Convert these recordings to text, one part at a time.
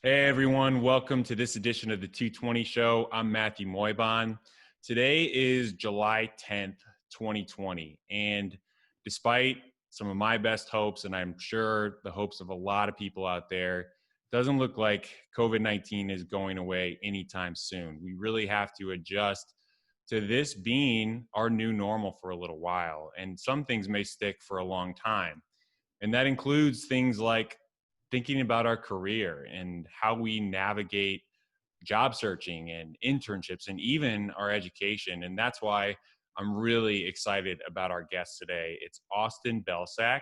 Hey everyone, welcome to this edition of the 220 Show. I'm Matthew Moybon. Today is July 10th, 2020, and despite some of my best hopes, and I'm sure the hopes of a lot of people out there, it doesn't look like COVID-19 is going away anytime soon. We really have to adjust to this being our new normal for a little while, and some things may stick for a long time. And that includes things like thinking about our career and how we navigate job searching and internships and even our education. And that's why I'm really excited about our guest today. It's Austin Belcak.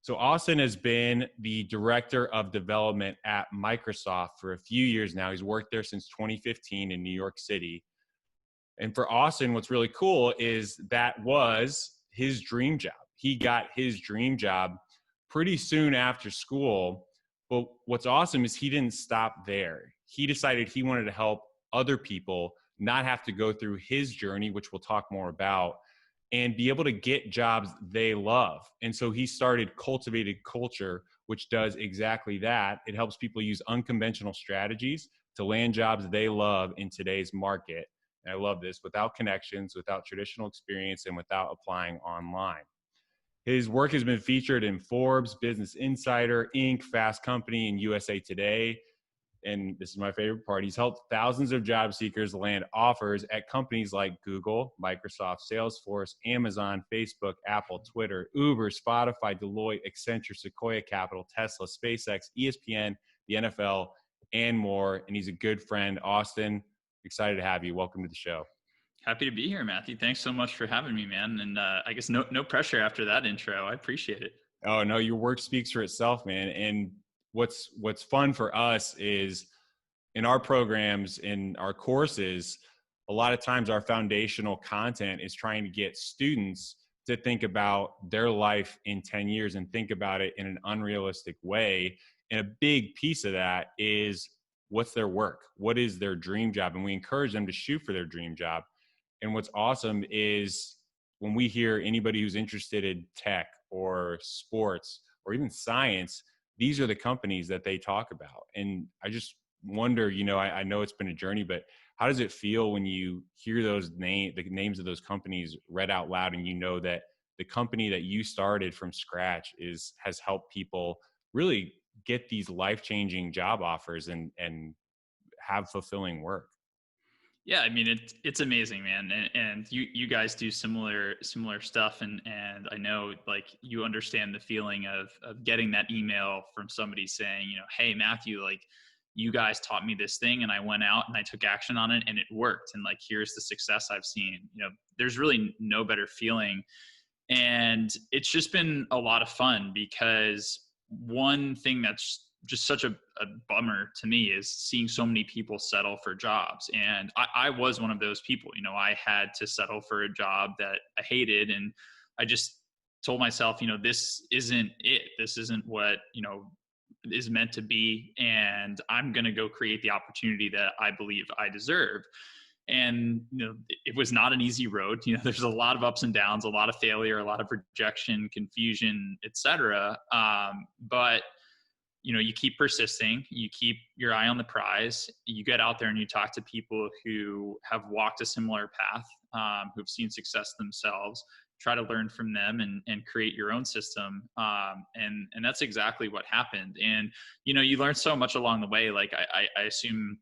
So Austin has been the director of development at Microsoft for a few years now. He's worked there since 2015 in New York City. And for Austin, what's really cool is that was his dream job. He got his dream job pretty soon after school. But what's awesome is he didn't stop there. He decided he wanted to help other people not have to go through his journey, which we'll talk more about, and be able to get jobs they love. And so he started Cultivated Culture, which does exactly that. It helps people use unconventional strategies to land jobs they love in today's market. And I love this, without connections, without traditional experience, and without applying online. His work has been featured in Forbes, Business Insider, Inc., Fast Company, and USA Today. And this is my favorite part. He's helped thousands of job seekers land offers at companies like Google, Microsoft, Salesforce, Amazon, Facebook, Apple, Twitter, Uber, Spotify, Deloitte, Accenture, Sequoia Capital, Tesla, SpaceX, ESPN, the NFL, and more. And he's a good friend. Austin, excited to have you. Welcome to the show. Happy to be here, Matthew. Thanks so much for having me, man. And I guess no pressure after that intro. I appreciate it. Oh no, your work speaks for itself, man. And what's fun for us is in our programs, in our courses, a lot of times our foundational content is trying to get students to think about their life in 10 years and think about it in an unrealistic way. And a big piece of that is what's their work? What is their dream job? And we encourage them to shoot for their dream job. And what's awesome is when we hear anybody who's interested in tech or sports or even science, these are the companies that they talk about. And I just wonder, I know it's been a journey, but how does it feel when you hear the names of those companies read out loud, and you know that the company that you started from scratch has helped people really get these life-changing job offers and have fulfilling work? Yeah, I mean it's amazing, man, and you guys do similar stuff, and I know like you understand the feeling of getting that email from somebody saying, hey Matthew, like you guys taught me this thing, and I went out and I took action on it, and it worked, and like here's the success I've seen. There's really no better feeling, and it's just been a lot of fun because one thing that's just such a bummer to me is seeing so many people settle for jobs. And I was one of those people. I had to settle for a job that I hated, and I just told myself, this isn't it. This isn't what, is meant to be. And I'm going to go create the opportunity that I believe I deserve. And, it was not an easy road. There's a lot of ups and downs, a lot of failure, a lot of rejection, confusion, etc. But you keep persisting, you keep your eye on the prize, you get out there and you talk to people who have walked a similar path, who've seen success themselves, try to learn from them and create your own system. And that's exactly what happened. And, you learn so much along the way. Like I assume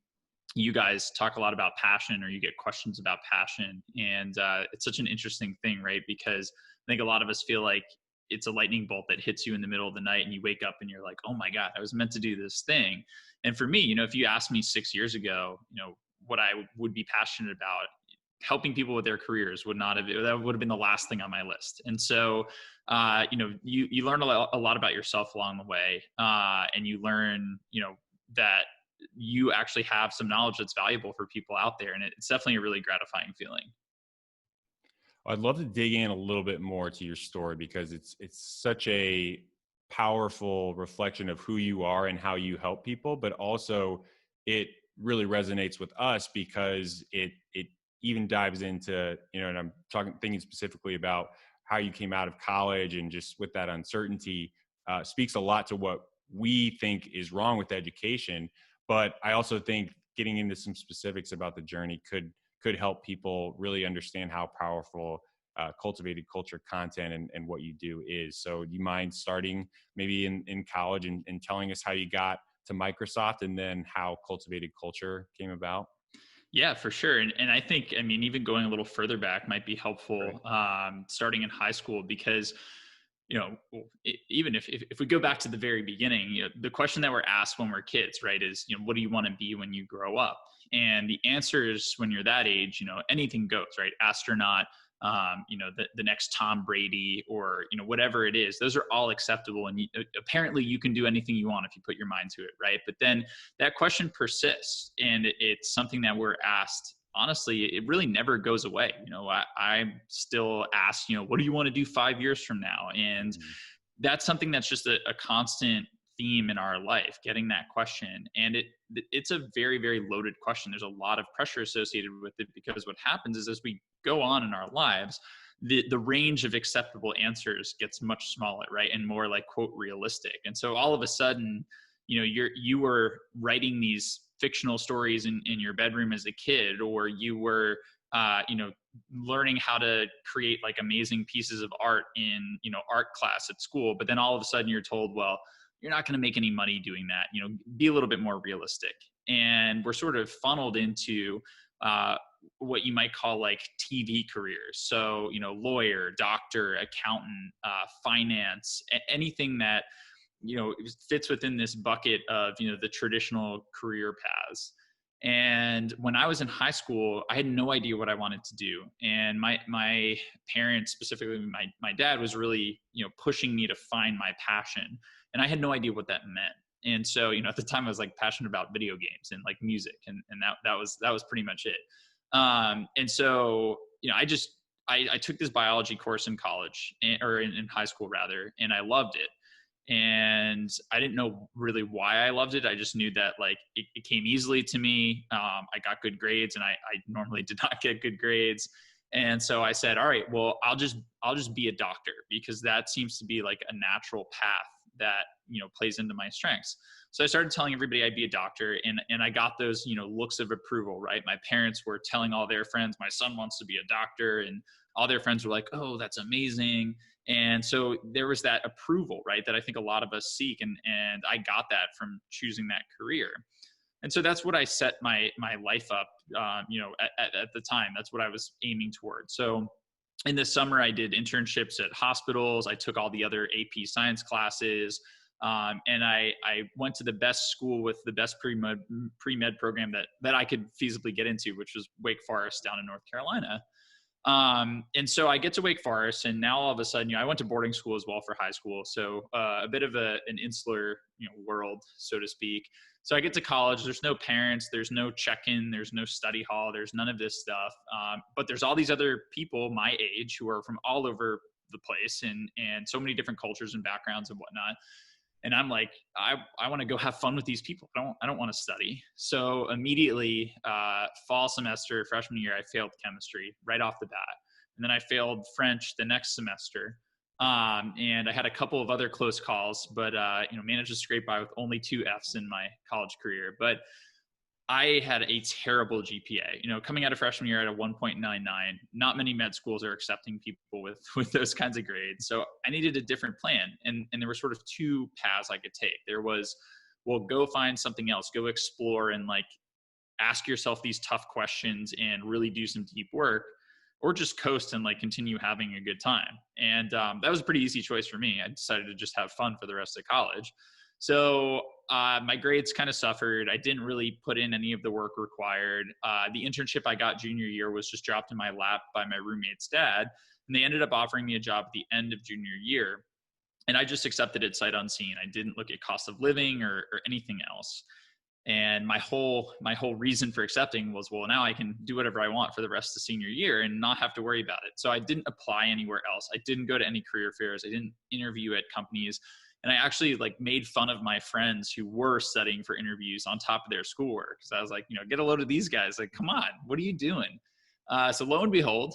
you guys talk a lot about passion, or you get questions about passion. And it's such an interesting thing, right? Because I think a lot of us feel like it's a lightning bolt that hits you in the middle of the night, and you wake up and you're like, oh my God, I was meant to do this thing. And for me, if you asked me 6 years ago, what I would be passionate about, helping people with their careers that would have been the last thing on my list. And so, you learn a lot about yourself along the way. And you learn, that you actually have some knowledge that's valuable for people out there. And it's definitely a really gratifying feeling. I'd love to dig in a little bit more to your story, because it's such a powerful reflection of who you are and how you help people, but also it really resonates with us because it even dives into, and I'm thinking specifically about how you came out of college, and just with that uncertainty, speaks a lot to what we think is wrong with education. But I also think getting into some specifics about the journey could help people really understand how powerful cultivated culture content and what you do is. So do you mind starting maybe in college and telling us how you got to Microsoft and then how cultivated culture came about? Yeah, for sure. And I think, I mean, even going a little further back might be Right. helpful, starting in high school, because, even if we go back to the very beginning, the question that we're asked when we're kids, right, is, what do you want to be when you grow up? And the answer is, when you're that age, anything goes, right? Astronaut, the next Tom Brady, or, whatever it is, those are all acceptable. And apparently you can do anything you want if you put your mind to it, right? But then that question persists, and it's something that we're asked. Honestly, it really never goes away. I'm still asked, what do you want to do 5 years from now? And Mhm. that's something that's just a constant theme in our life, getting that question. And it's a very, very loaded question. There's a lot of pressure associated with it, because what happens is, as we go on in our lives, the range of acceptable answers gets much smaller, right? And more like, quote, realistic. And so all of a sudden, you were writing these fictional stories in your bedroom as a kid, or you were learning how to create like amazing pieces of art in art class at school. But then all of a sudden you're told, well, you're not going to make any money doing that. Be a little bit more realistic. And we're sort of funneled into what you might call like TV careers. So, lawyer, doctor, accountant, finance, anything that fits within this bucket of the traditional career paths. And when I was in high school, I had no idea what I wanted to do. And my parents, specifically my dad, was really pushing me to find my passion, and I had no idea what that meant. And so at the time I was like passionate about video games and like music, and that was pretty much it. And so I took this biology course in college, or in high school rather, and I loved it. And I didn't know really why I loved it. I just knew that like it came easily to me. I got good grades, and I normally did not get good grades. And so I said, all right, well, I'll just be a doctor, because that seems to be like a natural path that plays into my strengths. So I started telling everybody I'd be a doctor, and I got those looks of approval, right? My parents were telling all their friends, my son wants to be a doctor, and all their friends were like, oh, that's amazing. And so there was that approval, right, that I think a lot of us seek, and I got that from choosing that career. And so that's what I set my life up, at the time. That's what I was aiming towards. So in the summer, I did internships at hospitals. I took all the other AP science classes, and I went to the best school with the best pre-med program that I could feasibly get into, which was Wake Forest down in North Carolina. And so I get to Wake Forest, and now all of a sudden, I went to boarding school as well for high school. So a bit of an insular, world, so to speak. So I get to college, there's no parents, there's no check-in, there's no study hall, there's none of this stuff. But there's all these other people my age who are from all over the place, and so many different cultures and backgrounds and whatnot. And I'm like, I want to go have fun with these people. I don't want to study. So immediately, fall semester, freshman year, I failed chemistry right off the bat. And then I failed French the next semester. And I had a couple of other close calls, but, managed to scrape by with only 2 Fs in my college career. But I had a terrible GPA. Coming out of freshman year at a 1.99, not many med schools are accepting people with those kinds of grades. So I needed a different plan. And there were sort of 2 paths I could take. There was, well, go find something else, go explore, and like ask yourself these tough questions and really do some deep work, or just coast and like continue having a good time. And that was a pretty easy choice for me. I decided to just have fun for the rest of college. So my grades kind of suffered. I didn't really put in any of the work required. The internship I got junior year was just dropped in my lap by my roommate's dad, and they ended up offering me a job at the end of junior year. And I just accepted it sight unseen. I didn't look at cost of living or anything else. And my whole reason for accepting was, well, now I can do whatever I want for the rest of senior year and not have to worry about it. So I didn't apply anywhere else. I didn't go to any career fairs. I didn't interview at companies. And I actually like made fun of my friends who were studying for interviews on top of their schoolwork. Because I was like, get a load of these guys. Like, come on, what are you doing? So lo and behold,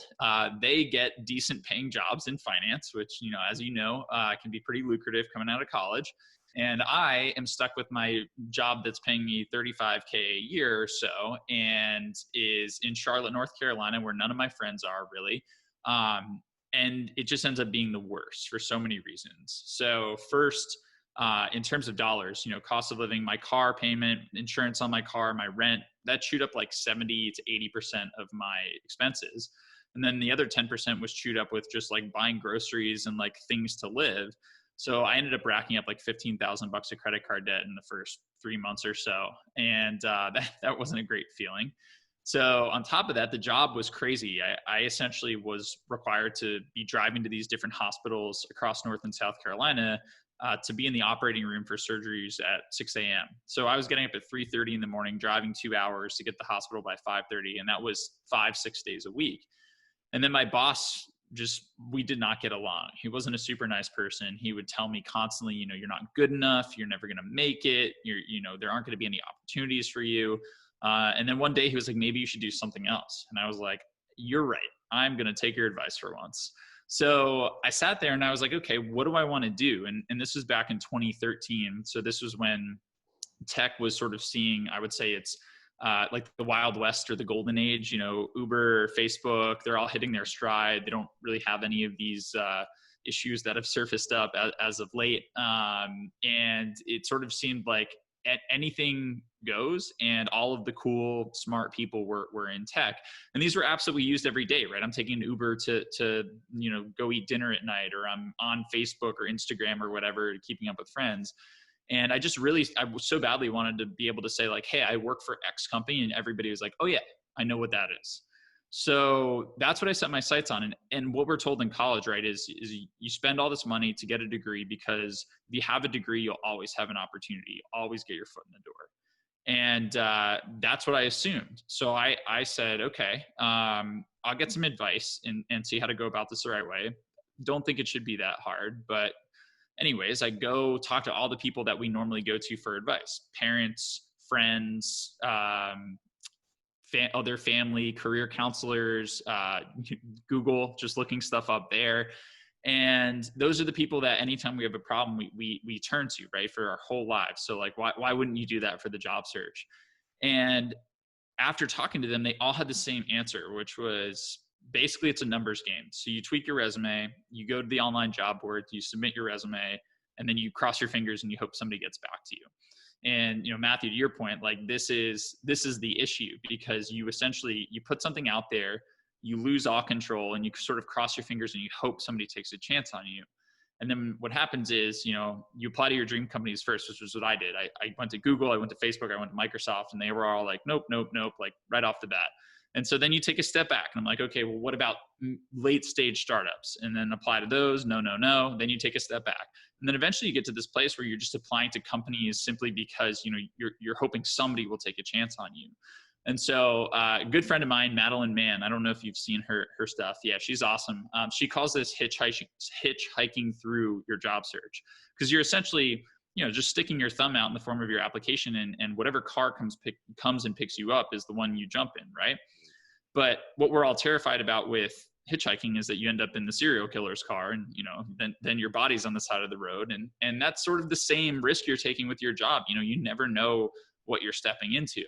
they get decent paying jobs in finance, which, as you know, can be pretty lucrative coming out of college. And I am stuck with my job that's paying me $35K a year or so, and is in Charlotte, North Carolina, where none of my friends are really. And it just ends up being the worst for so many reasons. So first, in terms of dollars, cost of living, my car payment, insurance on my car, my rent, that chewed up like 70 to 80% of my expenses. And then the other 10% was chewed up with just like buying groceries and like things to live. So I ended up racking up like $15,000 of credit card debt in the first 3 months or so. And that wasn't a great feeling. So on top of that, the job was crazy. I essentially was required to be driving to these different hospitals across North and South Carolina to be in the operating room for surgeries at 6 a.m. So I was getting up at 3:30 in the morning, driving 2 hours to get to the hospital by 5:30. And that was 5-6 days a week. And then my boss, we did not get along. He wasn't a super nice person. He would tell me constantly, you're not good enough. You're never going to make it. There aren't going to be any opportunities for you. And then one day he was like, maybe you should do something else. And I was like, you're right. I'm going to take your advice for once. So I sat there and I was like, okay, what do I want to do? And this was back in 2013. So this was when tech was sort of seeing, I would say it's like the Wild West or the golden age, Uber, Facebook, they're all hitting their stride. They don't really have any of these issues that have surfaced up as of late. And it sort of seemed like anything goes, and all of the cool, smart people were in tech. And these were apps that we used every day, right? I'm taking an Uber to go eat dinner at night, or I'm on Facebook or Instagram or whatever, keeping up with friends. And I so badly wanted to be able to say like, hey, I work for X company. And everybody was like, oh yeah, I know what that is. So that's what I set my sights on. And what we're told in college, right, is you spend all this money to get a degree, because if you have a degree, you'll always have an opportunity. You'll always get your foot in the door. And that's what I assumed. So I said, okay, I'll get some advice and see how to go about this the right way. Don't think it should be that hard. But anyways, I go talk to all the people that we normally go to for advice: parents, friends, other family, career counselors, Google, just looking stuff up there. And those are the people that anytime we have a problem, we turn to, right, for our whole lives. So like, why wouldn't you do that for the job search? And after talking to them, they all had the same answer, which was basically it's a numbers game. So you tweak your resume, you go to the online job board, you submit your resume, and then you cross your fingers and you hope somebody gets back to you. And, Matthew, to your point, like this is the issue, because you put something out there, you lose all control, and you sort of cross your fingers and you hope somebody takes a chance on you. And then what happens is, you apply to your dream companies first, which was what I did. I went to Google, I went to Facebook, I went to Microsoft, and they were all like, nope, like right off the bat. And so then you take a step back and I'm like, okay, well, what about late stage startups? And then apply to those. No. Then you take a step back. And then eventually you get to this place where you're just applying to companies simply because, you're hoping somebody will take a chance on you. And so a good friend of mine, Madeline Mann, I don't know if you've seen her stuff. Yeah, she's awesome. She calls this hitchhiking through your job search, because you're essentially, just sticking your thumb out in the form of your application, and whatever car comes and picks you up is the one you jump in, right? But what we're all terrified about with hitchhiking is that you end up in the serial killer's car, and then your body's on the side of the road, and that's sort of the same risk you're taking with your job. You never know what you're stepping into.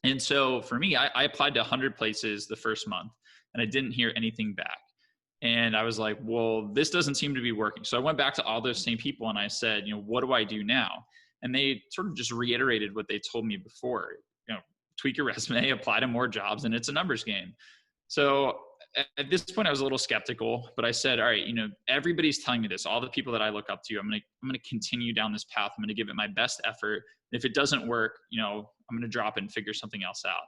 And so for me, I applied to 100 places the first month, and I didn't hear anything back. And I was like, well, this doesn't seem to be working. So I went back to all those same people and I said, what do I do now? And they sort of just reiterated what they told me before. Tweak your resume, apply to more jobs, and it's a numbers game. So at this point I was a little skeptical, but I said, all right, everybody's telling me this, all the people that I look up to, I'm going to continue down this path. I'm going to give it my best effort. If it doesn't work, I'm going to drop it and figure something else out.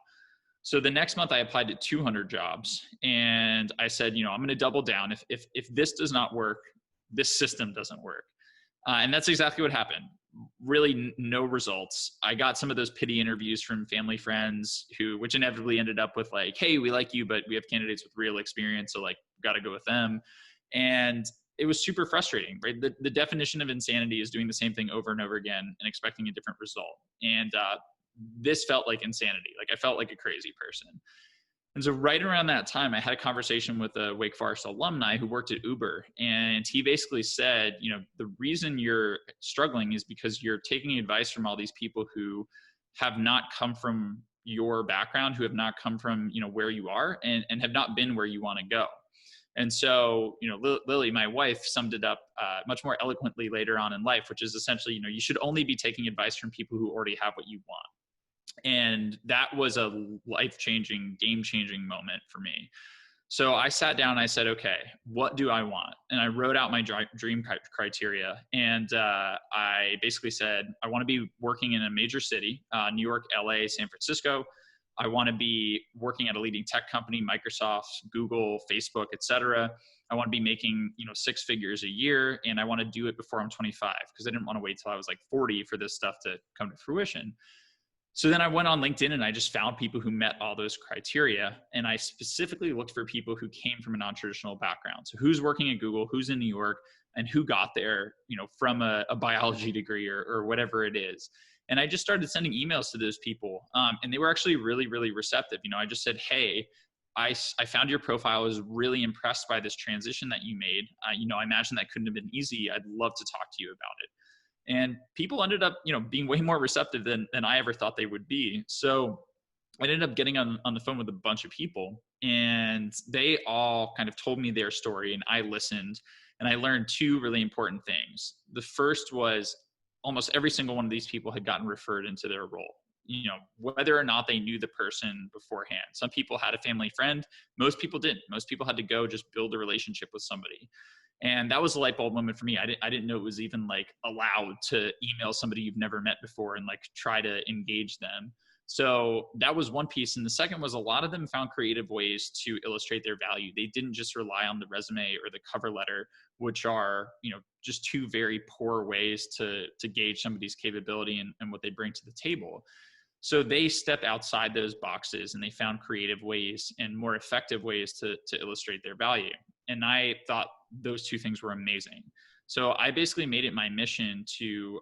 So the next month I applied to 200 jobs, and I said, I'm going to double down. If this does not work, this system doesn't work. And that's exactly what happened. Really no results. I got some of those pity interviews from family friends which inevitably ended up with like, hey, we like you, but we have candidates with real experience. So like, got to go with them. And it was super frustrating, right? The definition of insanity is doing the same thing over and over again and expecting a different result. And this felt like insanity. Like I felt like a crazy person. And so right around that time, I had a conversation with a Wake Forest alumni who worked at Uber. And he basically said, the reason you're struggling is because you're taking advice from all these people who have not come from your background, who have not come from, where you are, and have not been where you want to go. And so, Lily, my wife, summed it up much more eloquently later on in life, which is essentially, you should only be taking advice from people who already have what you want. And that was a life-changing, game-changing moment for me. So I sat down and I said, okay, what do I want? And I wrote out my dream criteria. And I basically said, I want to be working in a major city, New York, LA, San Francisco. I want to be working at a leading tech company, Microsoft, Google, Facebook, et cetera. I want to be making, 6 figures a year. And I want to do it before I'm 25, because I didn't want to wait till I was like 40 for this stuff to come to fruition. So then I went on LinkedIn and I just found people who met all those criteria. And I specifically looked for people who came from a non-traditional background. So who's working at Google, who's in New York, and who got there, from a biology degree or whatever it is. And I just started sending emails to those people. And they were actually really, really receptive. I just said, hey, I found your profile. I was really impressed by this transition that you made. I imagine that couldn't have been easy. I'd love to talk to you about it. And people ended up, being way more receptive than I ever thought they would be. So I ended up getting on the phone with a bunch of people, and they all kind of told me their story, and I listened, and I learned 2 really important things. The first was almost every single one of these people had gotten referred into their role, whether or not they knew the person beforehand. Some people had a family friend. Most people didn't. Most people had to go just build a relationship with somebody. And that was a light bulb moment for me. I didn't know it was even like allowed to email somebody you've never met before and like try to engage them. So that was one piece. And the second was a lot of them found creative ways to illustrate their value. They didn't just rely on the resume or the cover letter, which are, just 2 very poor ways to gauge somebody's capability and what they bring to the table. So they stepped outside those boxes and they found creative ways and more effective ways to illustrate their value. And I thought those 2 things were amazing. So I basically made it my mission to,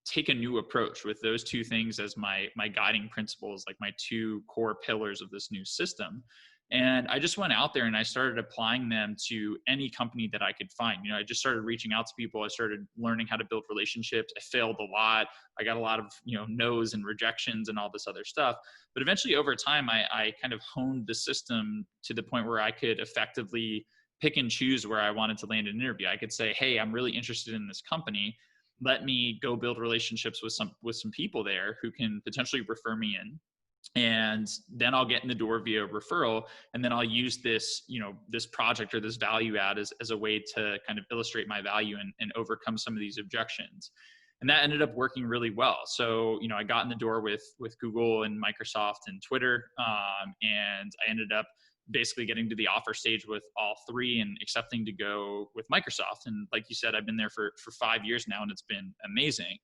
take a new approach with those 2 things as my guiding principles, like my 2 core pillars of this new system. And I just went out there and I started applying them to any company that I could find. I just started reaching out to people. I started learning how to build relationships. I failed a lot. I got a lot of, no's and rejections and all this other stuff. But eventually over time, I kind of honed the system to the point where I could effectively pick and choose where I wanted to land an interview. I could say, hey, I'm really interested in this company. Let me go build relationships with some people there who can potentially refer me in. And then I'll get in the door via referral. And then I'll use this, this project or this value add as a way to kind of illustrate my value and overcome some of these objections. And that ended up working really well. So, I got in the door with Google and Microsoft and Twitter. And I ended up basically getting to the offer stage with all 3 and accepting to go with Microsoft. And like you said, I've been there for 5 years now, and it's been amazing.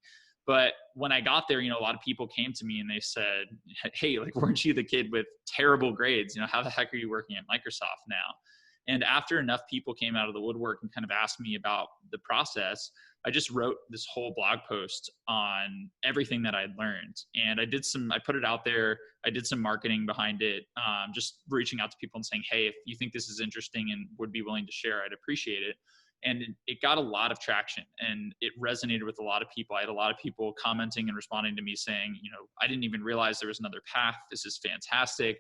But when I got there, a lot of people came to me and they said, hey, like, weren't you the kid with terrible grades? How the heck are you working at Microsoft now? And after enough people came out of the woodwork and kind of asked me about the process, I just wrote this whole blog post on everything that I'd learned. And I put it out there. I did some marketing behind it, just reaching out to people and saying, hey, if you think this is interesting and would be willing to share, I'd appreciate it. And it got a lot of traction and it resonated with a lot of people. I had a lot of people commenting and responding to me saying, I didn't even realize there was another path. This is fantastic.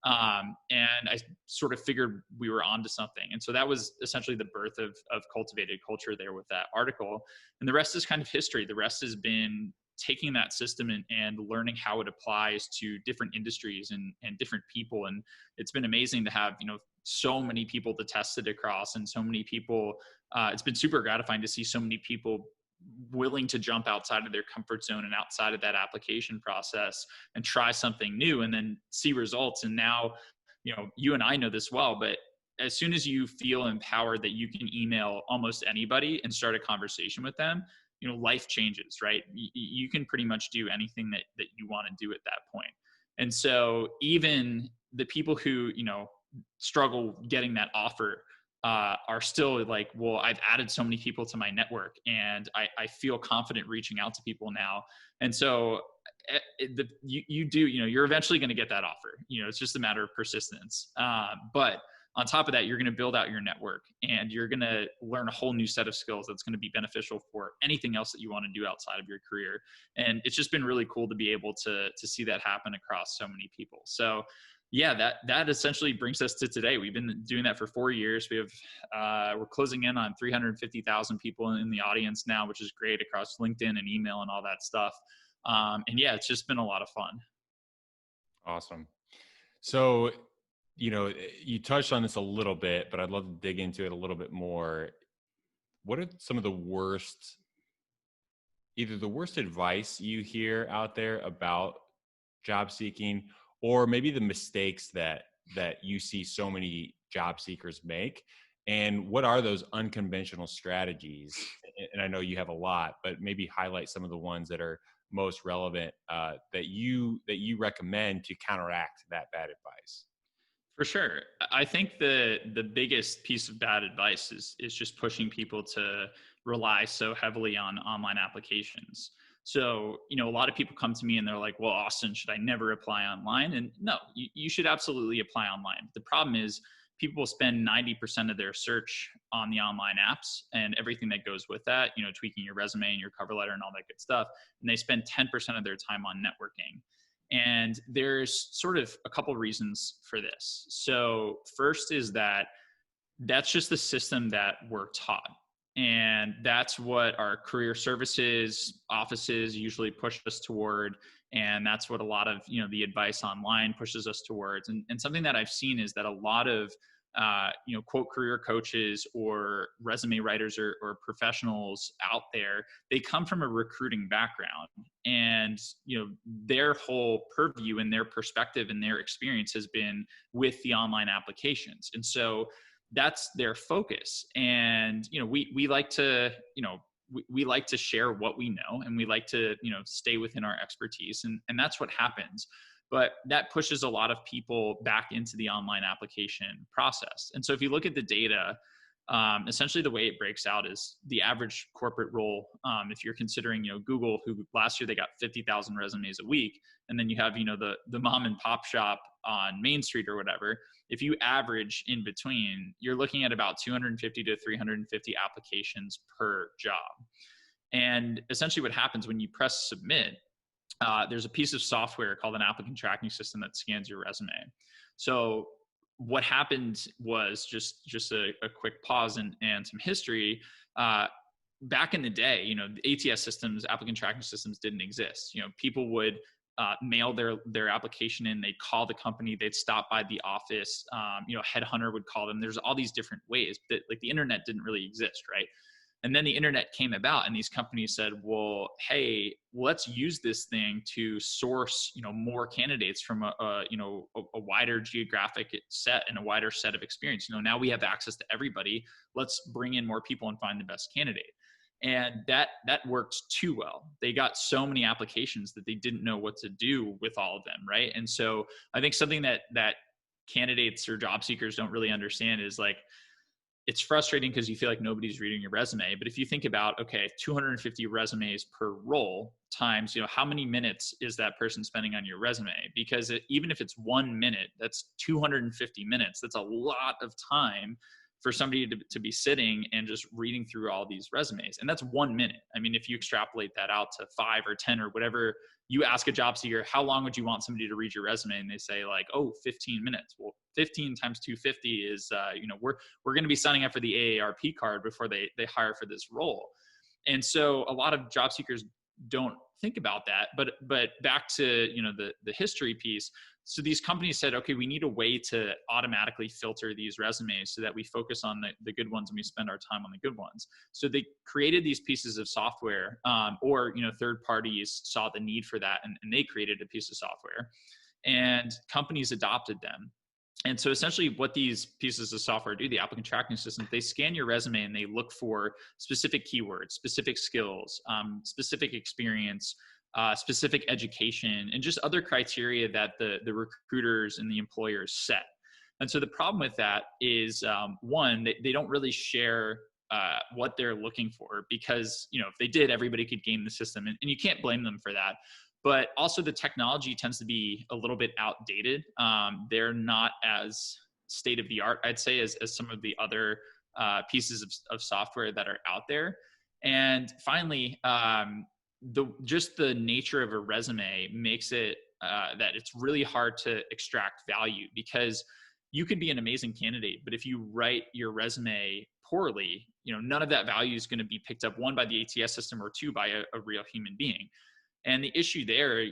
And I sort of figured we were onto something. And so that was essentially the birth of Cultivated Culture there with that article. And the rest is kind of history. The rest has been taking that system and learning how it applies to different industries and different people. And it's been amazing to have, so many people to test it across and so many people, it's been super gratifying to see so many people willing to jump outside of their comfort zone and outside of that application process and try something new and then see results. And now, you and I know this well, but as soon as you feel empowered that you can email almost anybody and start a conversation with them, life changes, right? You can pretty much do anything that you want to do at that point. And so even the people who, struggle getting that offer are still like, well, I've added so many people to my network and I feel confident reaching out to people now. And so you're eventually going to get that offer. It's just a matter of persistence. But on top of that, you're going to build out your network, and you're going to learn a whole new set of skills that's going to be beneficial for anything else that you want to do outside of your career. And it's just been really cool to be able to see that happen across so many people. So yeah, that essentially brings us to today. We've been doing that for 4 years. We're closing in on 350,000 people in the audience now, which is great, across LinkedIn and email and all that stuff. And yeah, it's just been a lot of fun. Awesome. So, you touched on this a little bit, but I'd love to dig into it a little bit more. What are some of either the worst advice you hear out there about job seeking, or maybe the mistakes that you see so many job seekers make? And what are those unconventional strategies? And I know you have a lot, but maybe highlight some of the ones that are most relevant that you recommend to counteract that bad advice. For sure. I think the biggest piece of bad advice is just pushing people to rely so heavily on online applications. So, a lot of people come to me and they're like, well, Austin, should I never apply online? And no, you should absolutely apply online. The problem is people spend 90% of their search on the online apps and everything that goes with that, tweaking your resume and your cover letter and all that good stuff. And they spend 10% of their time on networking. And there's sort of a couple reasons for this. So first is that's just the system that we're taught. And that's what our career services offices usually push us toward. And that's what a lot of, the advice online pushes us towards. And something that I've seen is that a lot of, quote, career coaches or resume writers or professionals out there, they come from a recruiting background, and, their whole purview and their perspective and their experience has been with the online applications. And so that's their focus. And, we like to, we like to share what we know, and we like to, stay within our expertise. And that's what happens. But that pushes a lot of people back into the online application process. And so if you look at the data, essentially the way it breaks out is the average corporate role. If you're considering, Google, who last year they got 50,000 resumes a week, and then you have, the mom and pop shop on Main Street or whatever. If you average in between, you're looking at about 250 to 350 applications per job. And essentially what happens when you press submit, there's a piece of software called an applicant tracking system that scans your resume. So what happened was just a quick pause and some history. Back in the day, the ATS systems, applicant tracking systems, didn't exist. People would mail their application in, they'd call the company, they'd stop by the office, headhunter would call them. There's all these different ways that, like, the internet didn't really exist, right? And then the internet came about, and these companies said, well, hey, let's use this thing to source, more candidates from a wider geographic set and a wider set of experience. Now we have access to everybody. Let's bring in more people and find the best candidate. And that worked too well. They got so many applications that they didn't know what to do with all of them, right? And so I think something that candidates or job seekers don't really understand is, like, it's frustrating because you feel like nobody's reading your resume. But if you think about, okay, 250 resumes per role times, how many minutes is that person spending on your resume? Because even if it's 1 minute, that's 250 minutes. That's a lot of time for somebody to be sitting and just reading through all these resumes. And that's 1 minute. I mean, if you extrapolate that out to 5 or 10 or whatever, you ask a job seeker, how long would you want somebody to read your resume? And they say, like, 15 minutes. Well, 15 times 250 is, we're going to be signing up for the AARP card before they hire for this role. And so a lot of job seekers don't think about that. But back to, the history piece. So these companies said, okay, we need a way to automatically filter these resumes so that we focus on the good ones and we spend our time on the good ones. So they created these pieces of software, or third parties saw the need for that, and they created a piece of software, and companies adopted them. And so essentially what these pieces of software do, the applicant tracking system, they scan your resume and they look for specific keywords, specific skills, specific experience, specific education, and just other criteria that the recruiters and the employers set. And so the problem with that is, one, they don't really share what they're looking for, because if they did, everybody could game the system, and you can't blame them for that. but also the technology tends to be a little bit outdated. They're not as state of the art, I'd say, as some of the other pieces of software that are out there. And finally, just the nature of a resume makes it that it's really hard to extract value, because you could be an amazing candidate, but if you write your resume poorly, none of that value is going to be picked up, one, by the ATS system, or two, by a real human being. And the issue there,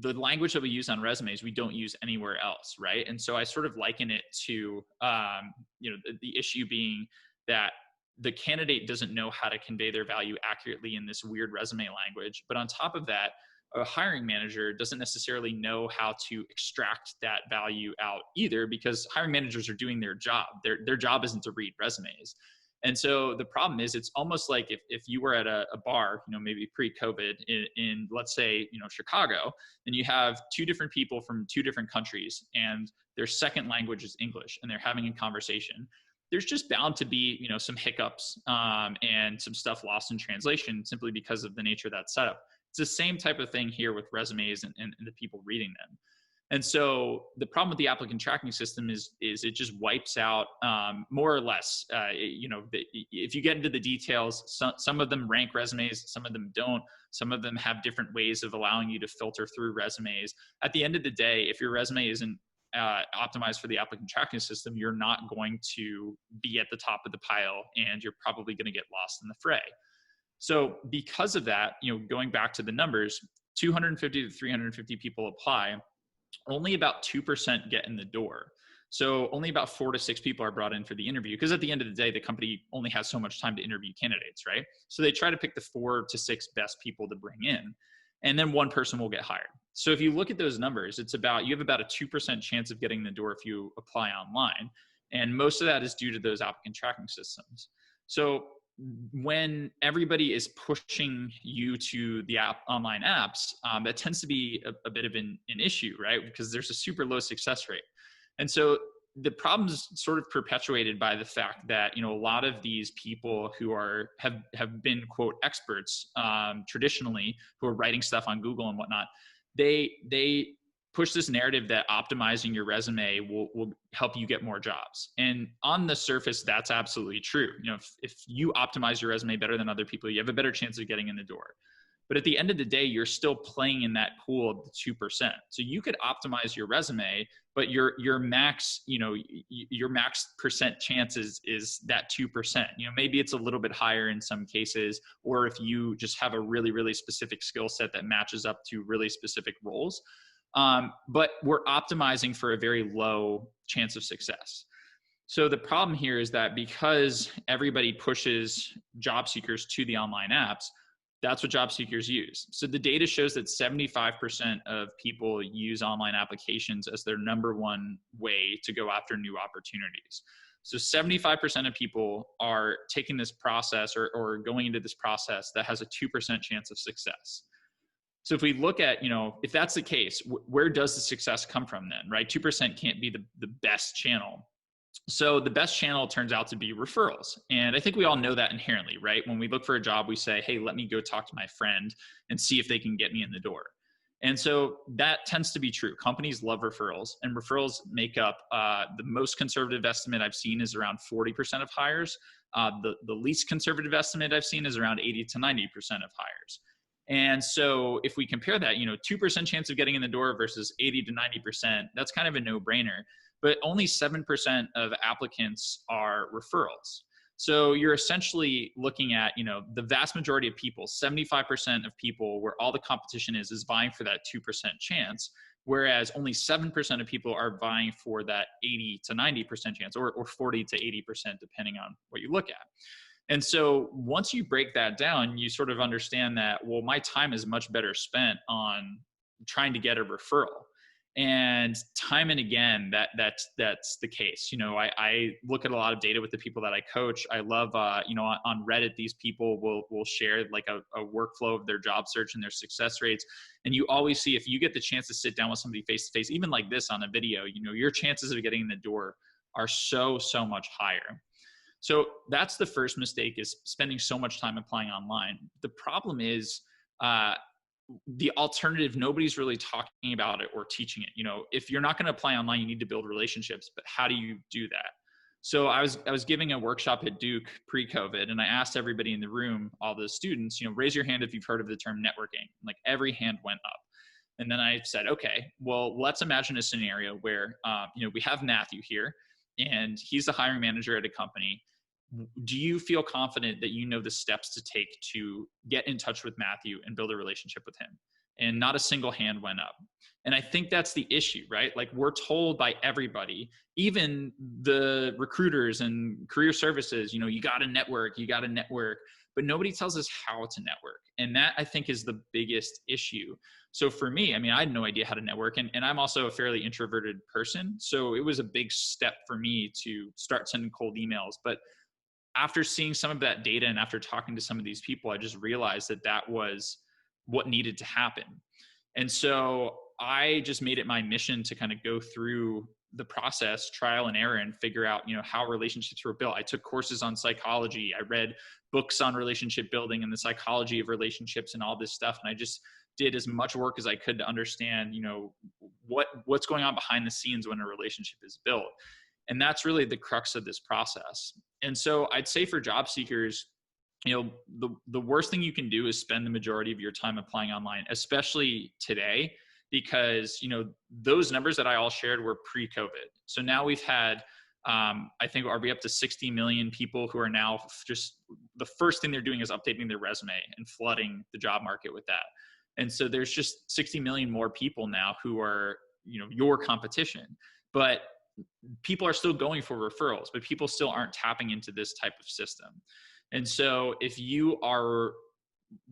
the language that we use on resumes, we don't use anywhere else, right? And so I sort of liken it to, the issue being that the candidate doesn't know how to convey their value accurately in this weird resume language. But on top of that, a hiring manager doesn't necessarily know how to extract that value out either, because hiring managers are doing their job. Their job isn't to read resumes. And so the problem is, it's almost like if you were at a bar, maybe pre-COVID in let's say, Chicago, and you have two different people from two different countries, and their second language is English, and they're having a conversation. There's just bound to be, some hiccups and some stuff lost in translation, simply because of the nature of that setup. It's the same type of thing here with resumes and the people reading them. And so the problem with the applicant tracking system is it just wipes out more or less, if you get into the details, some of them rank resumes, some of them don't. Some of them have different ways of allowing you to filter through resumes. At the end of the day, if your resume isn't optimized for the applicant tracking system, you're not going to be at the top of the pile, and you're probably going to get lost in the fray. So because of that, going back to the numbers, 250 to 350 people apply. Only about 2% get in the door. So only about 4 to 6 people are brought in for the interview, because at the end of the day, the company only has so much time to interview candidates, right? So they try to pick the 4 to 6 best people to bring in, and then one person will get hired. So if you look at those numbers, you have about a 2% chance of getting in the door if you apply online. And most of that is due to those applicant tracking systems. So when everybody is pushing you to the online apps, that tends to be a bit of an issue, right? Because there's a super low success rate. And so the problem's sort of perpetuated by the fact that, a lot of these people who have been, quote, experts traditionally, who are writing stuff on Google and whatnot, they push this narrative that optimizing your resume will help you get more jobs. And on the surface, that's absolutely true. If you optimize your resume better than other people, you have a better chance of getting in the door. But at the end of the day, you're still playing in that pool of the 2%. So you could optimize your resume, but your max, your max percent chances is that 2%. Maybe it's a little bit higher in some cases, or if you just have a really, really specific skill set that matches up to really specific roles. But we're optimizing for a very low chance of success. So the problem here is that because everybody pushes job seekers to the online apps, that's what job seekers use. So the data shows that 75% of people use online applications as their number one way to go after new opportunities. So 75% of people are taking this process or going into this process that has a 2% chance of success. So if we look at, if that's the case, where does the success come from then, right? 2% can't be the best channel. So the best channel turns out to be referrals. And I think we all know that inherently, right? When we look for a job, we say, hey, let me go talk to my friend and see if they can get me in the door. And so that tends to be true. Companies love referrals, and referrals make up the most conservative estimate I've seen is around 40% of hires. The least conservative estimate I've seen is around 80 to 90% of hires. And so if we compare that, 2% chance of getting in the door versus 80 to 90%, that's kind of a no-brainer. But only 7% of applicants are referrals. So you're essentially looking at, the vast majority of people, 75% of people where all the competition is vying for that 2% chance, whereas only 7% of people are vying for that 80 to 90% chance, or 40 to 80%, depending on what you look at. And so once you break that down, you sort of understand that, well, my time is much better spent on trying to get a referral. And time and again, that's the case. I look at a lot of data with the people that I coach. I love, on Reddit, these people will share like a workflow of their job search and their success rates. And you always see, if you get the chance to sit down with somebody face to face, even like this on a video, your chances of getting in the door are so much higher. So that's the first mistake, is spending so much time applying online. The problem is, the alternative, nobody's really talking about it or teaching it. If you're not going to apply online, you need to build relationships, but how do you do that? So I was giving a workshop at Duke pre-COVID, and I asked everybody in the room, all the students, raise your hand if you've heard of the term networking. Like every hand went up. And then I said, okay, well, let's imagine a scenario where, we have Matthew here, and he's the hiring manager at a company. Do you feel confident that you know the steps to take to get in touch with Matthew and build a relationship with him? And not a single hand went up. And I think that's the issue, right? Like we're told by everybody, even the recruiters and career services, you got to network, but nobody tells us how to network. And that I think is the biggest issue. So for me, I had no idea how to network, and I'm also a fairly introverted person. So it was a big step for me to start sending cold emails. But after seeing some of that data and after talking to some of these people, I just realized that was what needed to happen. And so I just made it my mission to kind of go through the process, trial and error, and figure out, how relationships were built. I took courses on psychology. I read books on relationship building and the psychology of relationships and all this stuff. And I just did as much work as I could to understand, what's going on behind the scenes when a relationship is built. And that's really the crux of this process. And so I'd say for job seekers, the worst thing you can do is spend the majority of your time applying online, especially today, because, those numbers that I all shared were pre-COVID. So now we've had, I think, are we up to 60 million people who are now just, the first thing they're doing is updating their resume and flooding the job market with that. And so there's just 60 million more people now who are, your competition. But people are still going for referrals, but people still aren't tapping into this type of system. And so if you are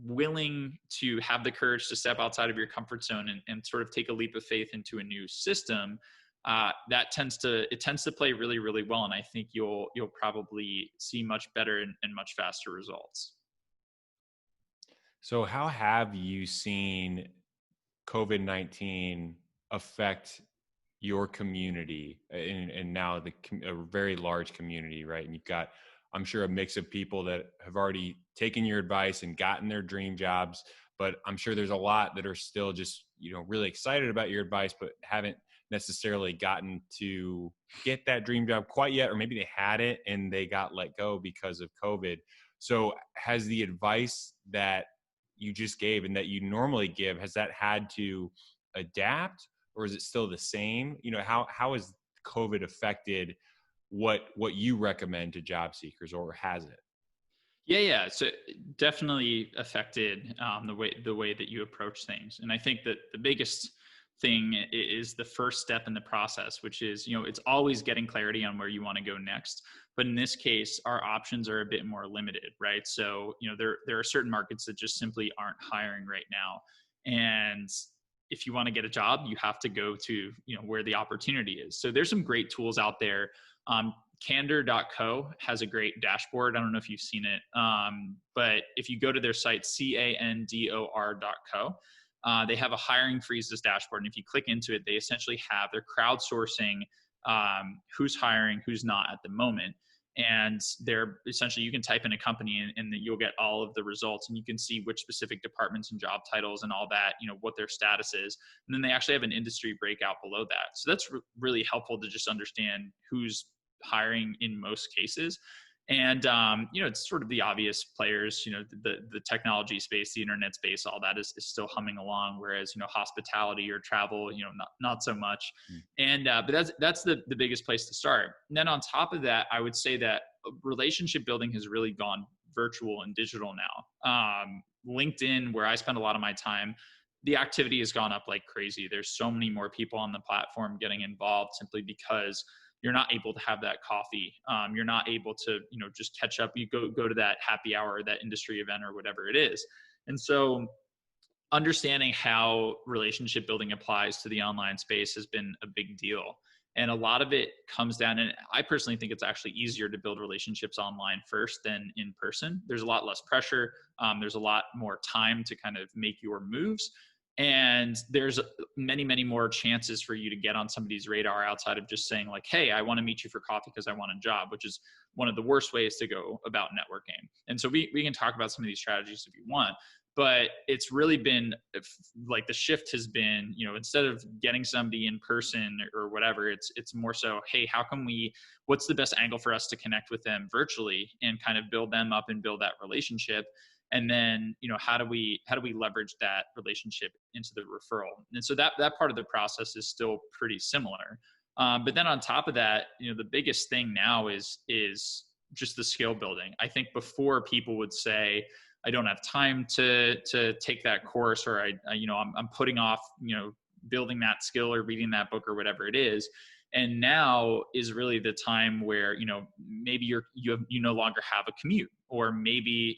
willing to have the courage to step outside of your comfort zone and sort of take a leap of faith into a new system, that tends to play really, really well. And I think you'll probably see much better and much faster results. So how have you seen COVID-19 affect your community and now a very large community, right? And you've got, I'm sure, a mix of people that have already taken your advice and gotten their dream jobs, but I'm sure there's a lot that are still just, really excited about your advice, but haven't necessarily gotten to get that dream job quite yet, or maybe they had it and they got let go because of COVID. So has the advice that you just gave and that you normally give, has that had to adapt, or is it still the same? How has COVID affected what you recommend to job seekers, or has it? Yeah. So definitely affected the way that you approach things. And I think that the biggest thing is the first step in the process, which is, it's always getting clarity on where you want to go next. But in this case, our options are a bit more limited, right? So, there are certain markets that just simply aren't hiring right now. And if you want to get a job, you have to go to, where the opportunity is. So there's some great tools out there. Candor.co has a great dashboard. I don't know if you've seen it, but if you go to their site, candor.co, they have a hiring freezes dashboard. And if you click into it, they essentially have, they're crowdsourcing who's hiring, who's not at the moment. And they're essentially, you can type in a company and you'll get all of the results, and you can see which specific departments and job titles and all that, what their status is. And then they actually have an industry breakout below that. So that's really helpful to just understand who's hiring in most cases. And, it's sort of the obvious players, the technology space, the internet space, all that is still humming along. Whereas, hospitality or travel, not so much. And, but that's the biggest place to start. And then on top of that, I would say that relationship building has really gone virtual and digital now. LinkedIn, where I spend a lot of my time, the activity has gone up like crazy. There's so many more people on the platform getting involved simply because you're not able to have that coffee. You're not able to, just catch up. You go to that happy hour, that industry event or whatever it is. And so understanding how relationship building applies to the online space has been a big deal. And a lot of it comes down, and I personally think it's actually easier to build relationships online first than in person. There's a lot less pressure. There's a lot more time to kind of make your moves. And there's many, many more chances for you to get on somebody's radar outside of just saying like, hey, I want to meet you for coffee because I want a job, which is one of the worst ways to go about networking. And so we can talk about some of these strategies if you want, but it's really been like the shift has been, instead of getting somebody in person or whatever, it's more so, hey, what's the best angle for us to connect with them virtually and kind of build them up and build that relationship? And then, how do we leverage that relationship into the referral? And so that part of the process is still pretty similar. But then on top of that, the biggest thing now is just the skill building. I think before people would say, I don't have time to take that course, or I'm putting off, building that skill or reading that book or whatever it is. And now is really the time where, maybe you no longer have a commute, or maybe,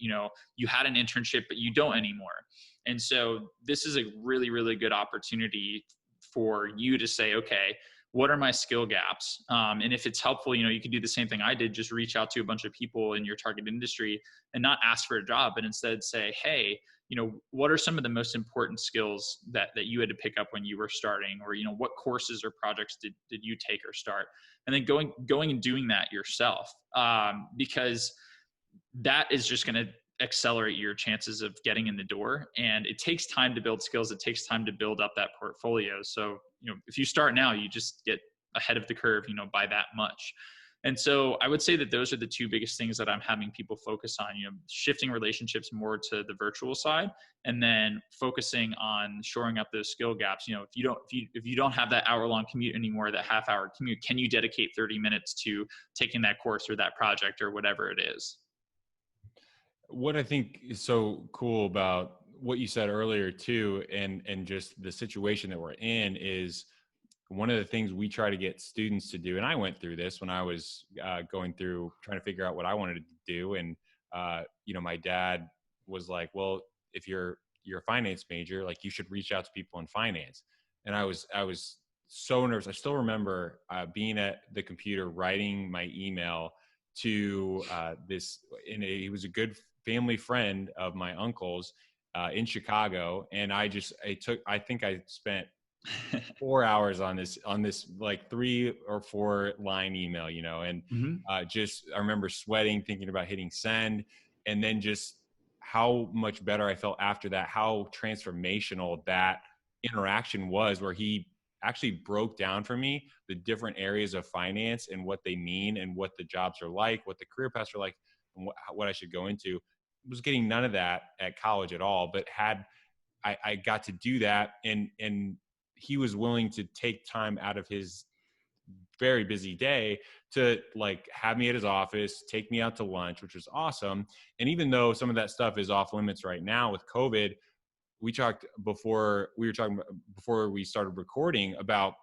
you had an internship, but you don't anymore. And so this is a really, really good opportunity for you to say, okay, what are my skill gaps? And if it's helpful, you can do the same thing I did, just reach out to a bunch of people in your target industry and not ask for a job, but instead say, hey, what are some of the most important skills that you had to pick up when you were starting, or, what courses or projects did you take or start? And then going and doing that yourself, because that is just going to accelerate your chances of getting in the door. And it takes time to build skills. It takes time to build up that portfolio. So, if you start now, you just get ahead of the curve, by that much. And so I would say that those are the two biggest things that I'm having people focus on, shifting relationships more to the virtual side, and then focusing on shoring up those skill gaps. If you don't have that hour-long commute anymore, that half-hour commute, can you dedicate 30 minutes to taking that course or that project or whatever it is? What I think is so cool about what you said earlier too, and just the situation that we're in, is one of the things we try to get students to do. And I went through this when I was going through trying to figure out what I wanted to do. And, my dad was like, well, if you're a finance major, like, you should reach out to people in finance. And I was so nervous. I still remember being at the computer, writing my email to he was a good family friend of my uncle's in Chicago. And I think I spent 4 hours on this like 3 or 4 line email, and I remember sweating, thinking about hitting send, and then just how much better I felt after that, how transformational that interaction was, where he actually broke down for me the different areas of finance and what they mean and what the jobs are like, what the career paths are like, and what I should go into. I was getting none of that at college at all, but I got to do that, and he was willing to take time out of his very busy day to like have me at his office, take me out to lunch, which was awesome. And even though some of that stuff is off limits right now with COVID, we talked before we started recording about,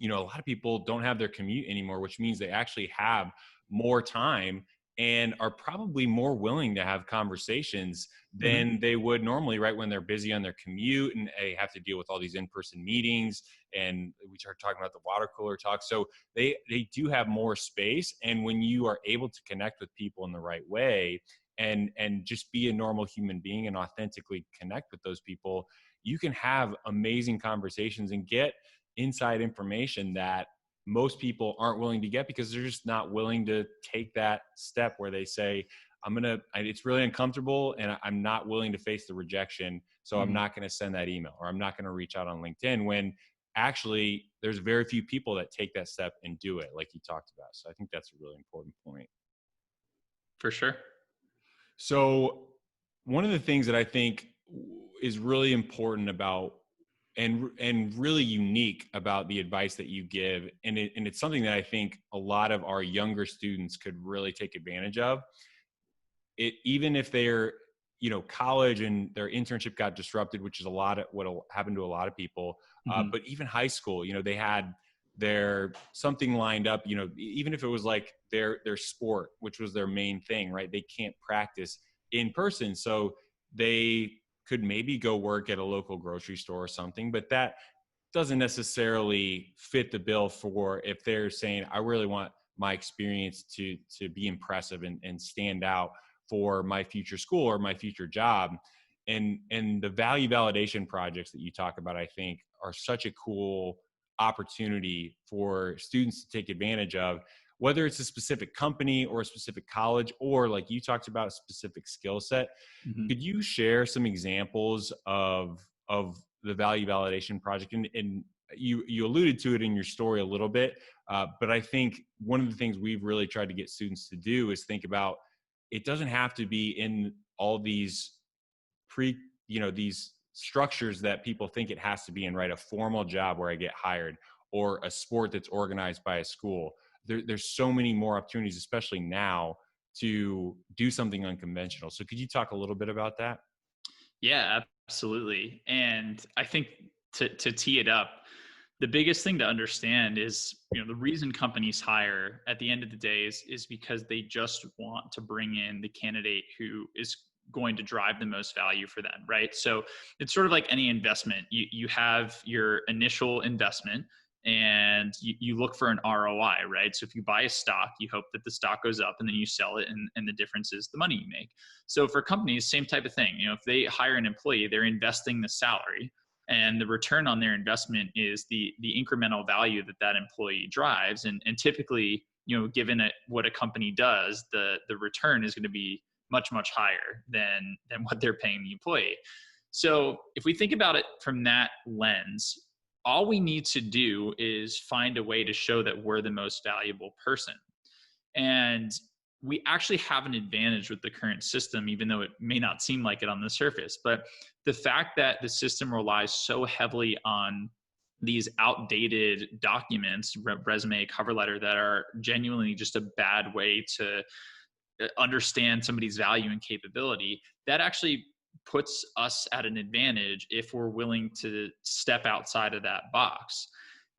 a lot of people don't have their commute anymore, which means they actually have more time and are probably more willing to have conversations than they would normally, right, when they're busy on their commute and they have to deal with all these in-person meetings. And we start talking about the water cooler talk. So they do have more space. And when you are able to connect with people in the right way and just be a normal human being and authentically connect with those people, you can have amazing conversations and get inside information that most people aren't willing to get, because they're just not willing to take that step where they say, it's really uncomfortable and I'm not willing to face the rejection. So I'm not going to send that email, or I'm not going to reach out on LinkedIn, when actually there's very few people that take that step and do it like you talked about. So I think that's a really important point. For sure. So one of the things that I think is really important about and really unique about the advice that you give, and it's something that I think a lot of our younger students could really take advantage of. Even if they're, college and their internship got disrupted, which is a lot of what happened to a lot of people. But even high school, they had their something lined up, even if it was like their sport, which was their main thing, right? They can't practice in person. So they could maybe go work at a local grocery store or something, but that doesn't necessarily fit the bill for if they're saying, I really want my experience to be impressive and stand out for my future school or my future job. And the value validation projects that you talk about, I think, are such a cool opportunity for students to take advantage of, whether it's a specific company or a specific college, or like you talked about, a specific skill set. Mhm. Could you share some examples of the value validation project? And you alluded to it in your story a little bit, but I think one of the things we've really tried to get students to do is think about, it doesn't have to be in all these these structures that people think it has to be in, right? A formal job where I get hired, or a sport that's organized by a school. There's so many more opportunities, especially now, to do something unconventional. So could you talk a little bit about that? Yeah, absolutely. And I think to tee it up, the biggest thing to understand is, the reason companies hire at the end of the day is because they just want to bring in the candidate who is going to drive the most value for them, right? So it's sort of like any investment. You have your initial investment, and you look for an ROI, right? So if you buy a stock, you hope that the stock goes up, and then you sell it, and the difference is the money you make. So for companies, same type of thing. If they hire an employee, they're investing the salary, and the return on their investment is the incremental value that employee drives. And typically, given what a company does, the return is going to be much, much higher than what they're paying the employee. So if we think about it from that lens, all we need to do is find a way to show that we're the most valuable person. And we actually have an advantage with the current system, even though it may not seem like it on the surface. But the fact that the system relies so heavily on these outdated documents, resume, cover letter, that are genuinely just a bad way to understand somebody's value and capability, that actually puts us at an advantage if we're willing to step outside of that box.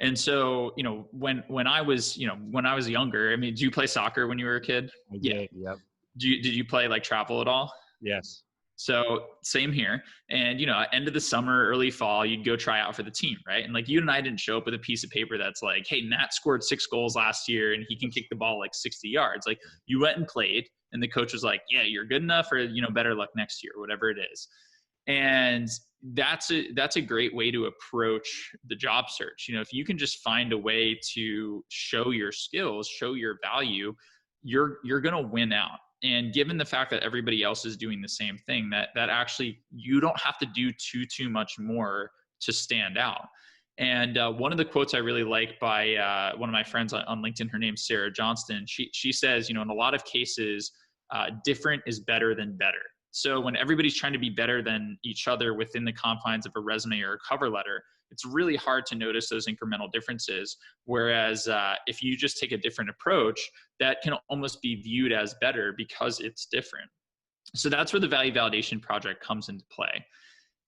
And so, when I was, when I was younger, I mean, did you play soccer when you were a kid? I Yeah. did. Yep. Did you play like travel at all? Yes. So same here. And, end of the summer, early fall, you'd go try out for the team, right? And like, you and I didn't show up with a piece of paper that's like, hey, Nat scored 6 goals last year and he can kick the ball like 60 yards. Like, you went and played, and the coach was like, yeah, you're good enough, or, better luck next year, whatever it is. And that's a great way to approach the job search. If you can just find a way to show your skills, show your value, you're going to win out. And given the fact that everybody else is doing the same thing, that actually you don't have to do too much more to stand out. And one of the quotes I really like by one of my friends on LinkedIn, her name's Sarah Johnston. She says, in a lot of cases, different is better than better. So when everybody's trying to be better than each other within the confines of a resume or a cover letter, it's really hard to notice those incremental differences. Whereas if you just take a different approach, that can almost be viewed as better because it's different. So that's where the value validation project comes into play.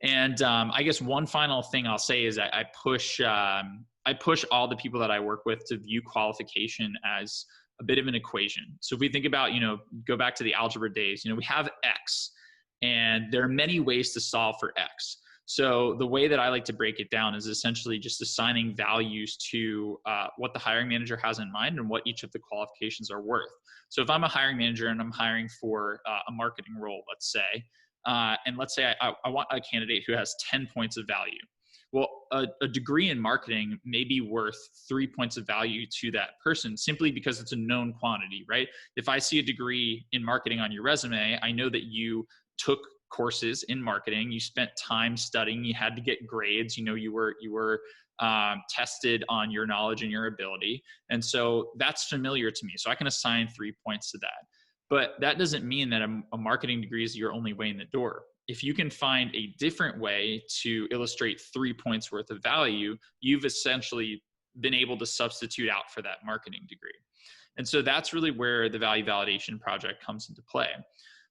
And I guess one final thing I'll say is I push all the people that I work with to view qualification as a bit of an equation. So if we think about, go back to the algebra days, we have X, and there are many ways to solve for X. So the way that I like to break it down is essentially just assigning values to what the hiring manager has in mind and what each of the qualifications are worth. So if I'm a hiring manager and I'm hiring for a marketing role, let's say, and let's say I want a candidate who has 10 points of value. Well, a degree in marketing may be worth 3 points of value to that person simply because it's a known quantity, right? If I see a degree in marketing on your resume, I know that you took courses in marketing, you spent time studying, you had to get grades, you were tested on your knowledge and your ability. And so that's familiar to me. So I can assign 3 points to that. But that doesn't mean that a marketing degree is your only way in the door. If you can find a different way to illustrate 3 points worth of value, you've essentially been able to substitute out for that marketing degree. And so that's really where the value validation project comes into play.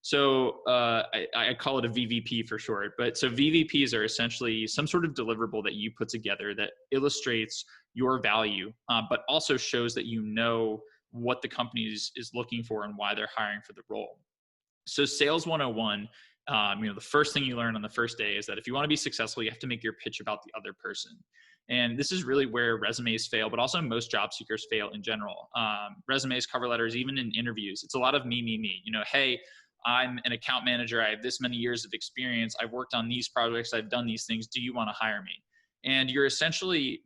So I call it a VVP for short, but so VVPs are essentially some sort of deliverable that you put together that illustrates your value, but also shows that what the company is looking for and why they're hiring for the role. So Sales 101, the first thing you learn on the first day is that if you want to be successful, you have to make your pitch about the other person. And this is really where resumes fail, but also most job seekers fail in general. Resumes, cover letters, even in interviews, it's a lot of me. Hey, I'm an account manager. I have this many years of experience. I've worked on these projects. I've done these things. Do you want to hire me? And you're essentially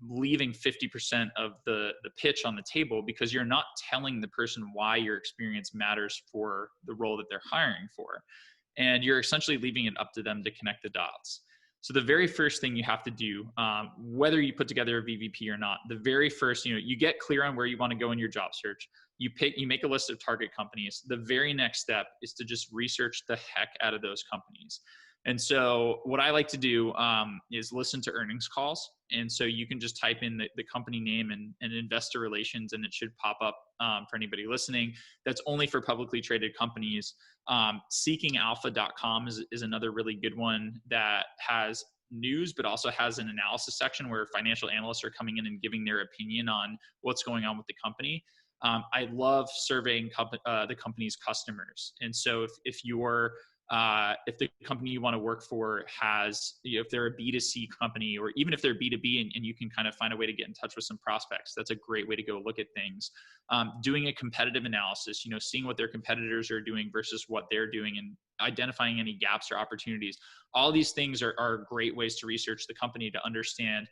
leaving 50% of the pitch on the table because you're not telling the person why your experience matters for the role that they're hiring for. And you're essentially leaving it up to them to connect the dots. So the very first thing you have to do, whether you put together a VVP or not, the very first, you get clear on where you want to go in your job search. You make a list of target companies. The very next step is to just research the heck out of those companies. And so what I like to do is listen to earnings calls. And so you can just type in the company name and investor relations, and it should pop up for anybody listening. That's only for publicly traded companies. Seekingalpha.com is another really good one that has news, but also has an analysis section where financial analysts are coming in and giving their opinion on what's going on with the company. I love surveying the company's customers. And so if the company you want to work for has, if they're a B2C company, or even if they're B2B and you can kind of find a way to get in touch with some prospects, that's a great way to go look at things. Doing a competitive analysis, seeing what their competitors are doing versus what they're doing and identifying any gaps or opportunities. All these things are great ways to research the company to understand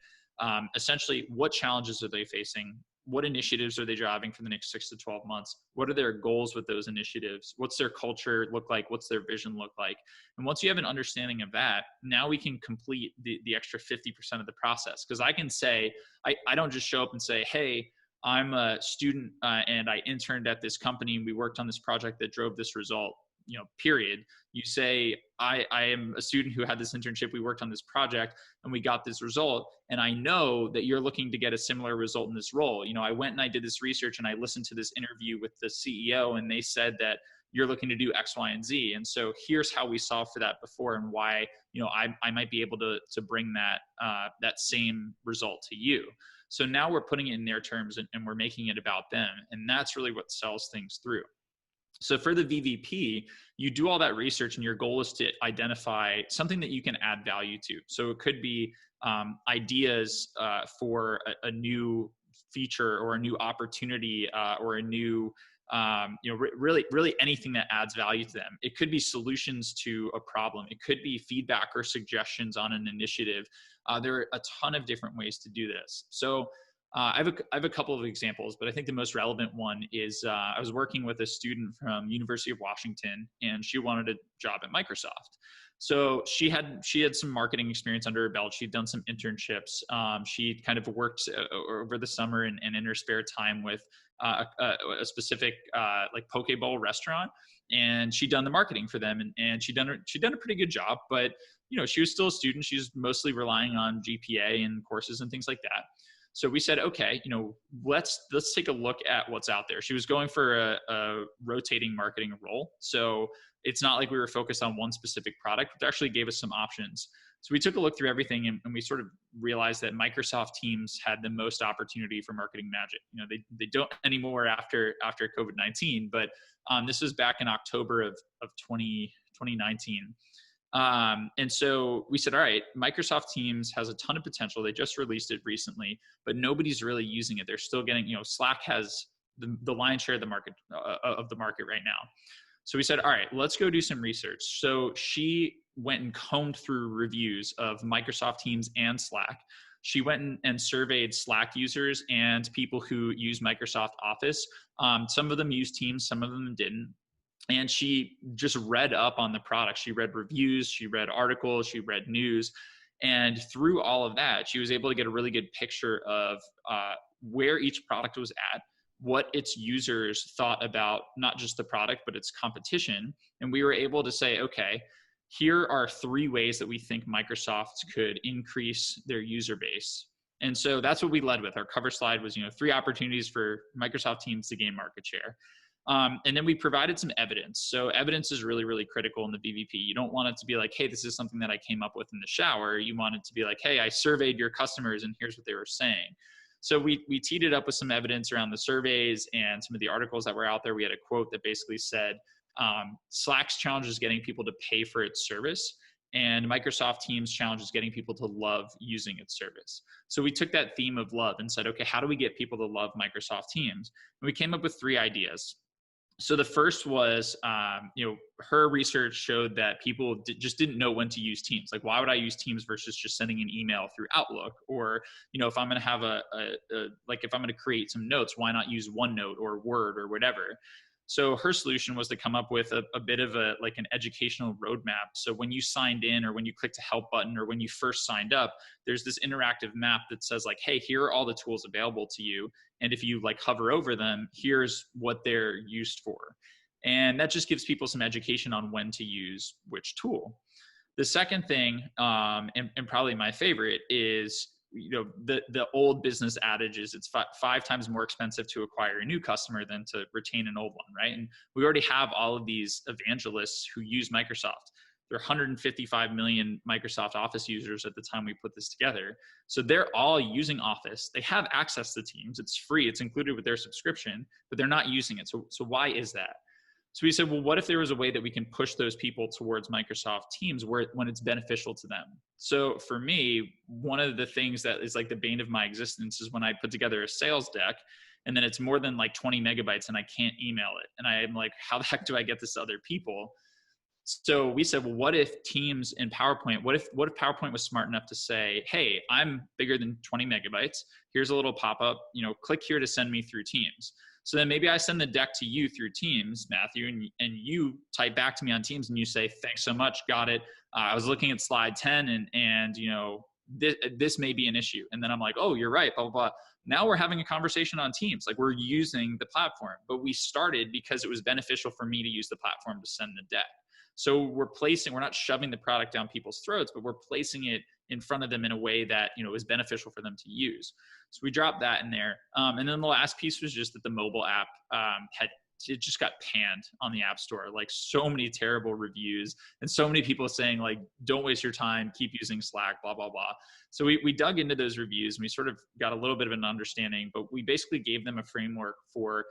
essentially what challenges are they facing, what initiatives are they driving for the next 6 to 12 months? What are their goals with those initiatives? What's their culture look like? What's their vision look like? And once you have an understanding of that, now we can complete the extra 50% of the process. Because I can say, I don't just show up and say, hey, I'm a student and I interned at this company and we worked on this project that drove this result, period. You say, I am a student who had this internship, we worked on this project and we got this result. And I know that you're looking to get a similar result in this role. I went and I did this research and I listened to this interview with the CEO and they said that you're looking to do X, Y, and Z. And so here's how we solved for that before and why, I might be able to bring that same result to you. So now we're putting it in their terms and we're making it about them. And that's really what sells things through. So for the VVP, you do all that research and your goal is to identify something that you can add value to. So it could be ideas for a new feature or a new opportunity or a new, really anything that adds value to them. It could be solutions to a problem. It could be feedback or suggestions on an initiative. There are a ton of different ways to do this. So I have a couple of examples, but I think the most relevant one is I was working with a student from University of Washington, and she wanted a job at Microsoft. So she had some marketing experience under her belt. She'd done some internships. She kind of worked over the summer and in her spare time with a specific like poke bowl restaurant, and she'd done the marketing for them, and she'd done a pretty good job. But she was still a student. She was mostly relying on GPA and courses and things like that. So we said, okay, let's take a look at what's out there. She was going for a rotating marketing role. So it's not like we were focused on one specific product, which actually gave us some options. So we took a look through everything and we sort of realized that Microsoft Teams had the most opportunity for marketing magic. They don't anymore after COVID-19, but this was back in October of 2019. And so we said, all right, Microsoft Teams has a ton of potential. They just released it recently, but nobody's really using it. They're still getting, Slack has the lion's share of the market right now. So we said, all right, let's go do some research. So she went and combed through reviews of Microsoft Teams and Slack. She went and surveyed Slack users and people who use Microsoft Office. Some of them used Teams, some of them didn't. And she just read up on the product. She read reviews, she read articles, she read news. And through all of that, she was able to get a really good picture of where each product was at, what its users thought about not just the product, but its competition. And we were able to say, okay, here are 3 ways that we think Microsoft could increase their user base. And so that's what we led with. Our cover slide was, 3 opportunities for Microsoft Teams to gain market share. And then we provided some evidence. So evidence is really, really critical in the VVP. You don't want it to be like, hey, this is something that I came up with in the shower. You want it to be like, hey, I surveyed your customers and here's what they were saying. So we teed it up with some evidence around the surveys and some of the articles that were out there. We had a quote that basically said, Slack's challenge is getting people to pay for its service, and Microsoft Teams' challenge is getting people to love using its service. So we took that theme of love and said, okay, how do we get people to love Microsoft Teams? And we came up with 3 ideas. So the first was, her research showed that people just didn't know when to use Teams. Like, why would I use Teams versus just sending an email through Outlook? Or, if I'm going to have if I'm going to create some notes, why not use OneNote or Word or whatever? So her solution was to come up with a bit of an educational roadmap. So when you signed in, or when you clicked the help button, or when you first signed up, there's this interactive map that says like, hey, here are all the tools available to you. And if you like hover over them, here's what they're used for. And that just gives people some education on when to use which tool. The second thing, and probably my favorite, is the old business adage is it's five times more expensive to acquire a new customer than to retain an old one, right? And we already have all of these evangelists who use Microsoft. There are 155 million Microsoft Office users at the time we put this together. So they're all using Office. They have access to Teams. It's free. It's included with their subscription, but they're not using it. So why is that? So we said, well, what if there was a way that we can push those people towards Microsoft Teams when it's beneficial to them? So for me, one of the things that is like the bane of my existence is when I put together a sales deck and then it's more than like 20 megabytes and I can't email it. And I'm like, how the heck do I get this to other people? So we said, well, what if Teams and PowerPoint, what if PowerPoint was smart enough to say, hey, I'm bigger than 20 megabytes. Here's a little pop-up, click here to send me through Teams. So then maybe I send the deck to you through Teams, Matthew, and you type back to me on Teams and you say, thanks so much, got it. I was looking at slide 10 and this may be an issue. And then I'm like, oh, you're right, blah, blah, blah. Now we're having a conversation on Teams. Like, we're using the platform, but we started because it was beneficial for me to use the platform to send the deck. So we're not shoving the product down people's throats, but we're placing it in front of them in a way that, is beneficial for them to use. So we dropped that in there. And then the last piece was just that the mobile app it just got panned on the App Store. Like, so many terrible reviews and so many people saying like, don't waste your time, keep using Slack, blah, blah, blah. So we dug into those reviews and we sort of got a little bit of an understanding, but we basically gave them a framework for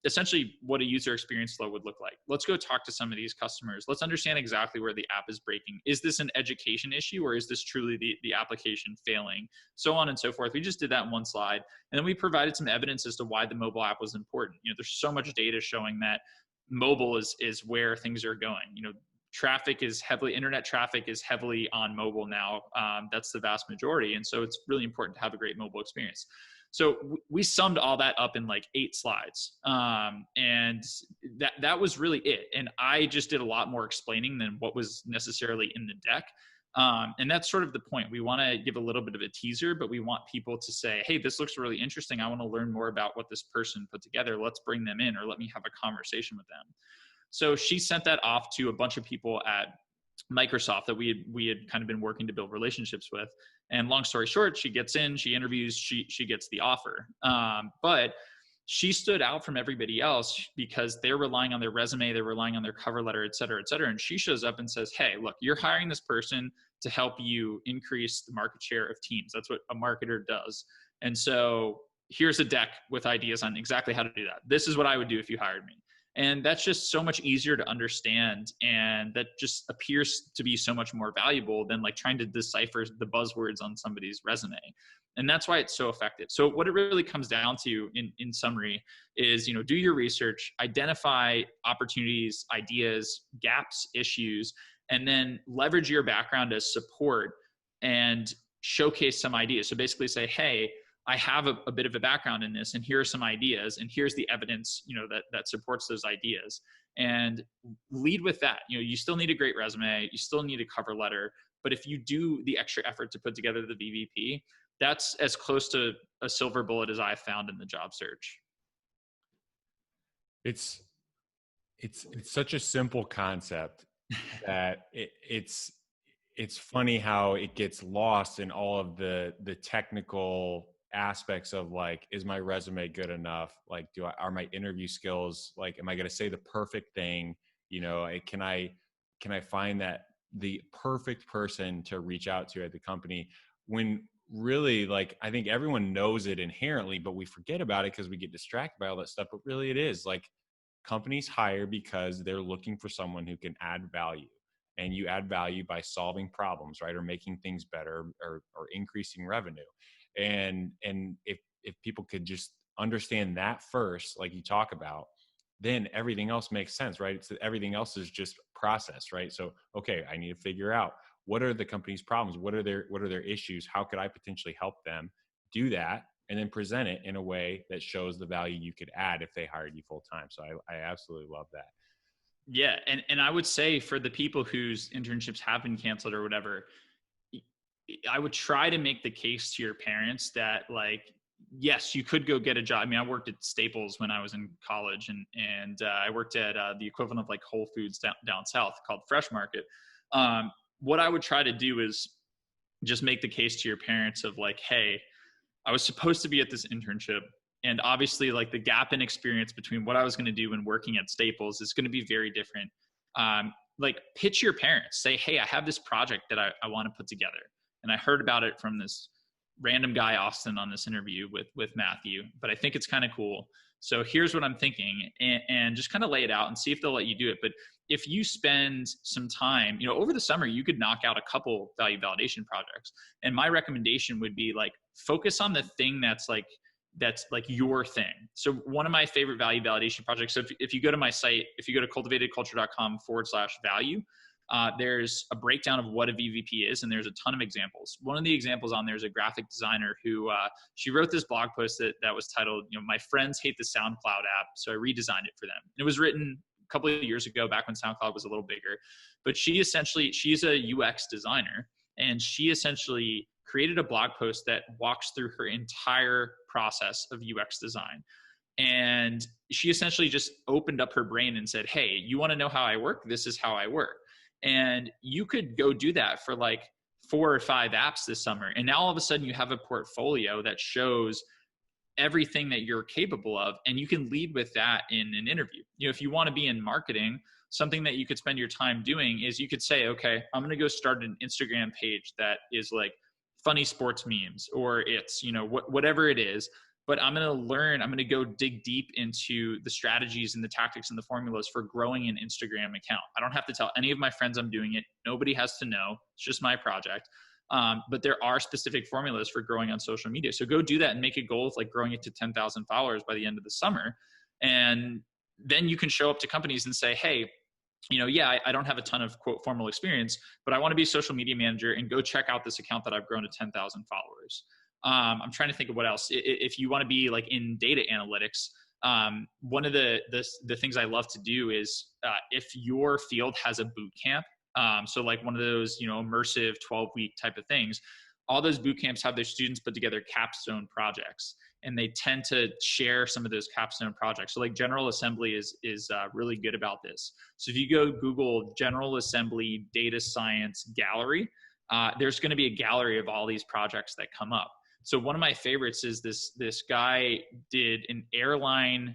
essentially what a user experience flow would look like. Let's go talk to some of these customers. Let's understand exactly where the app is breaking. Is this an education issue, or is this truly the application failing? So on and so forth. We just did that in one slide. And then we provided some evidence as to why the mobile app was important. There's so much data showing that mobile is where things are going. Internet traffic is heavily on mobile now. That's the vast majority. And so it's really important to have a great mobile experience. So we summed all that up in like 8 slides. And that was really it. And I just did a lot more explaining than what was necessarily in the deck. And that's sort of the point. We want to give a little bit of a teaser, but we want people to say, hey, this looks really interesting. I want to learn more about what this person put together. Let's bring them in, or let me have a conversation with them. So she sent that off to a bunch of people at Microsoft that we had kind of been working to build relationships with. And long story short, she gets in, she interviews, she gets the offer. But she stood out from everybody else because they're relying on their resume, they're relying on their cover letter, et cetera, et cetera. And she shows up and says, hey, look, you're hiring this person to help you increase the market share of Teams. That's what a marketer does. And so here's a deck with ideas on exactly how to do that. This is what I would do if you hired me. And that's just so much easier to understand. And that just appears to be so much more valuable than like trying to decipher the buzzwords on somebody's resume. And that's why it's so effective. So what it really comes down to in summary is, do your research, identify opportunities, ideas, gaps, issues, and then leverage your background as support and showcase some ideas. So basically say, hey, I have a bit of a background in this, and here are some ideas, and here's the evidence, that supports those ideas, and lead with that. You still need a great resume, you still need a cover letter, but if you do the extra effort to put together the VVP, that's as close to a silver bullet as I've found in the job search. It's such a simple concept that it's funny how it gets lost in all of the technical aspects of like, is my resume good enough? Like, are my interview skills, like, am I going to say the perfect thing? Can I find that the perfect person to reach out to at the company, when really, like, I think everyone knows it inherently, but we forget about it because we get distracted by all that stuff. But really it is like, companies hire because they're looking for someone who can add value. And you add value by solving problems, right? Or making things better, or increasing revenue. And if people could just understand that first, like you talk about, then everything else makes sense, right? It's everything else is just process, right? So, okay, I need to figure out what are the company's problems, what are their issues, how could I potentially help them do that, and then present it in a way that shows the value you could add if they hired you full time. So I absolutely love that. Yeah. And I would say for the people whose internships have been canceled or whatever, I would try to make the case to your parents that, like, yes, you could go get a job. I mean, I worked at Staples when I was in college, and I worked at the equivalent of like Whole Foods down south called Fresh Market. What I would try to do is just make the case to your parents of like, hey, I was supposed to be at this internship. And obviously, like, the gap in experience between what I was going to do and working at Staples is going to be very different. Like, pitch your parents, say, hey, I have this project that I want to put together. And I heard about it from this random guy, Austin, on this interview with Matthew, but I think it's kind of cool. So here's what I'm thinking, and just kind of lay it out and see if they'll let you do it. But if you spend some time, over the summer, you could knock out a couple value validation projects. And my recommendation would be, like, focus on the thing that's like your thing. So one of my favorite value validation projects, so if you go to my site, if you go to cultivatedculture.com/value, there's a breakdown of what a VVP is, and there's a ton of examples. One of the examples on there is a graphic designer who she wrote this blog post that was titled, my friends hate the SoundCloud app, so I redesigned it for them. And it was written a couple of years ago, back when SoundCloud was a little bigger. But she's a UX designer, and she essentially created a blog post that walks through her entire process of UX design. And she essentially just opened up her brain and said, hey, you want to know how I work? This is how I work. And you could go do that for like 4 or 5 apps this summer. And now all of a sudden you have a portfolio that shows everything that you're capable of. And you can lead with that in an interview. If you want to be in marketing, something that you could spend your time doing is you could say, okay, I'm going to go start an Instagram page that is like funny sports memes, or it's, whatever it is. But I'm going to go dig deep into the strategies and the tactics and the formulas for growing an Instagram account. I don't have to tell any of my friends I'm doing it. Nobody has to know. It's just my project. But there are specific formulas for growing on social media. So go do that and make a goal of like growing it to 10,000 followers by the end of the summer. And then you can show up to companies and say, hey, I don't have a ton of quote formal experience, but I want to be a social media manager, and go check out this account that I've grown to 10,000 followers. I'm trying to think of what else. If you want to be like in data analytics, one of the things I love to do is if your field has a boot camp, so like one of those, immersive 12-week type of things, all those boot camps have their students put together capstone projects, and they tend to share some of those capstone projects. So like General Assembly is really good about this. So if you go Google General Assembly Data Science Gallery, there's going to be a gallery of all these projects that come up. So one of my favorites is this guy did an airline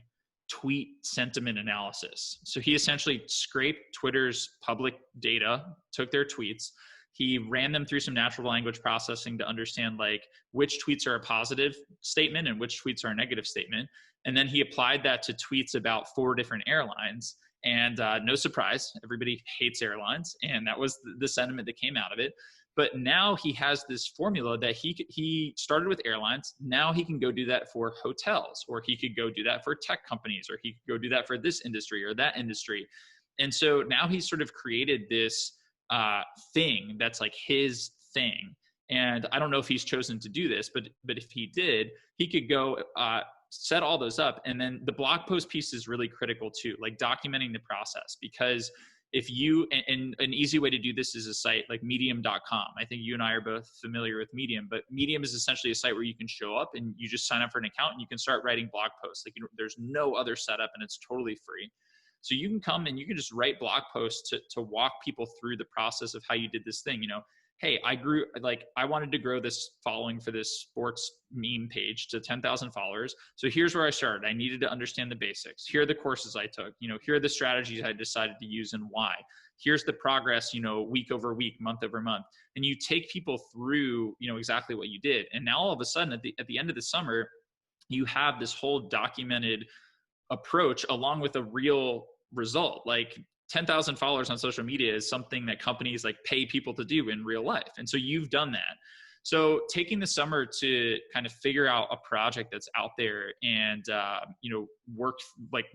tweet sentiment analysis. So he essentially scraped Twitter's public data, took their tweets, he ran them through some natural language processing to understand like which tweets are a positive statement and which tweets are a negative statement. And then he applied that to tweets about 4 different airlines. And no surprise, everybody hates airlines. And that was the sentiment that came out of it. But now he has this formula that he started with airlines. Now he can go do that for hotels, or he could go do that for tech companies, or he could go do that for this industry or that industry. And so now he's sort of created this thing that's like his thing. And I don't know if he's chosen to do this, but if he did, he could go set all those up. And then the blog post piece is really critical too, like documenting the process, because if you, and an easy way to do this is a site like medium.com. I think you and I are both familiar with Medium, but Medium is essentially a site where you can show up and you just sign up for an account and you can start writing blog posts. Like, there's no other setup and it's totally free. So you can come and you can just write blog posts to walk people through the process of how you did this thing. Hey, I wanted to grow this following for this sports meme page to 10,000 followers. So here's where I started. I needed to understand the basics. Here are the courses I took. Here are the strategies I decided to use and why. Here's the progress, week over week, month over month. And you take people through, exactly what you did. And now all of a sudden at the end of the summer, you have this whole documented approach along with a real result. Like 10,000 followers on social media is something that companies like pay people to do in real life. And so you've done that. So taking the summer to kind of figure out a project that's out there and,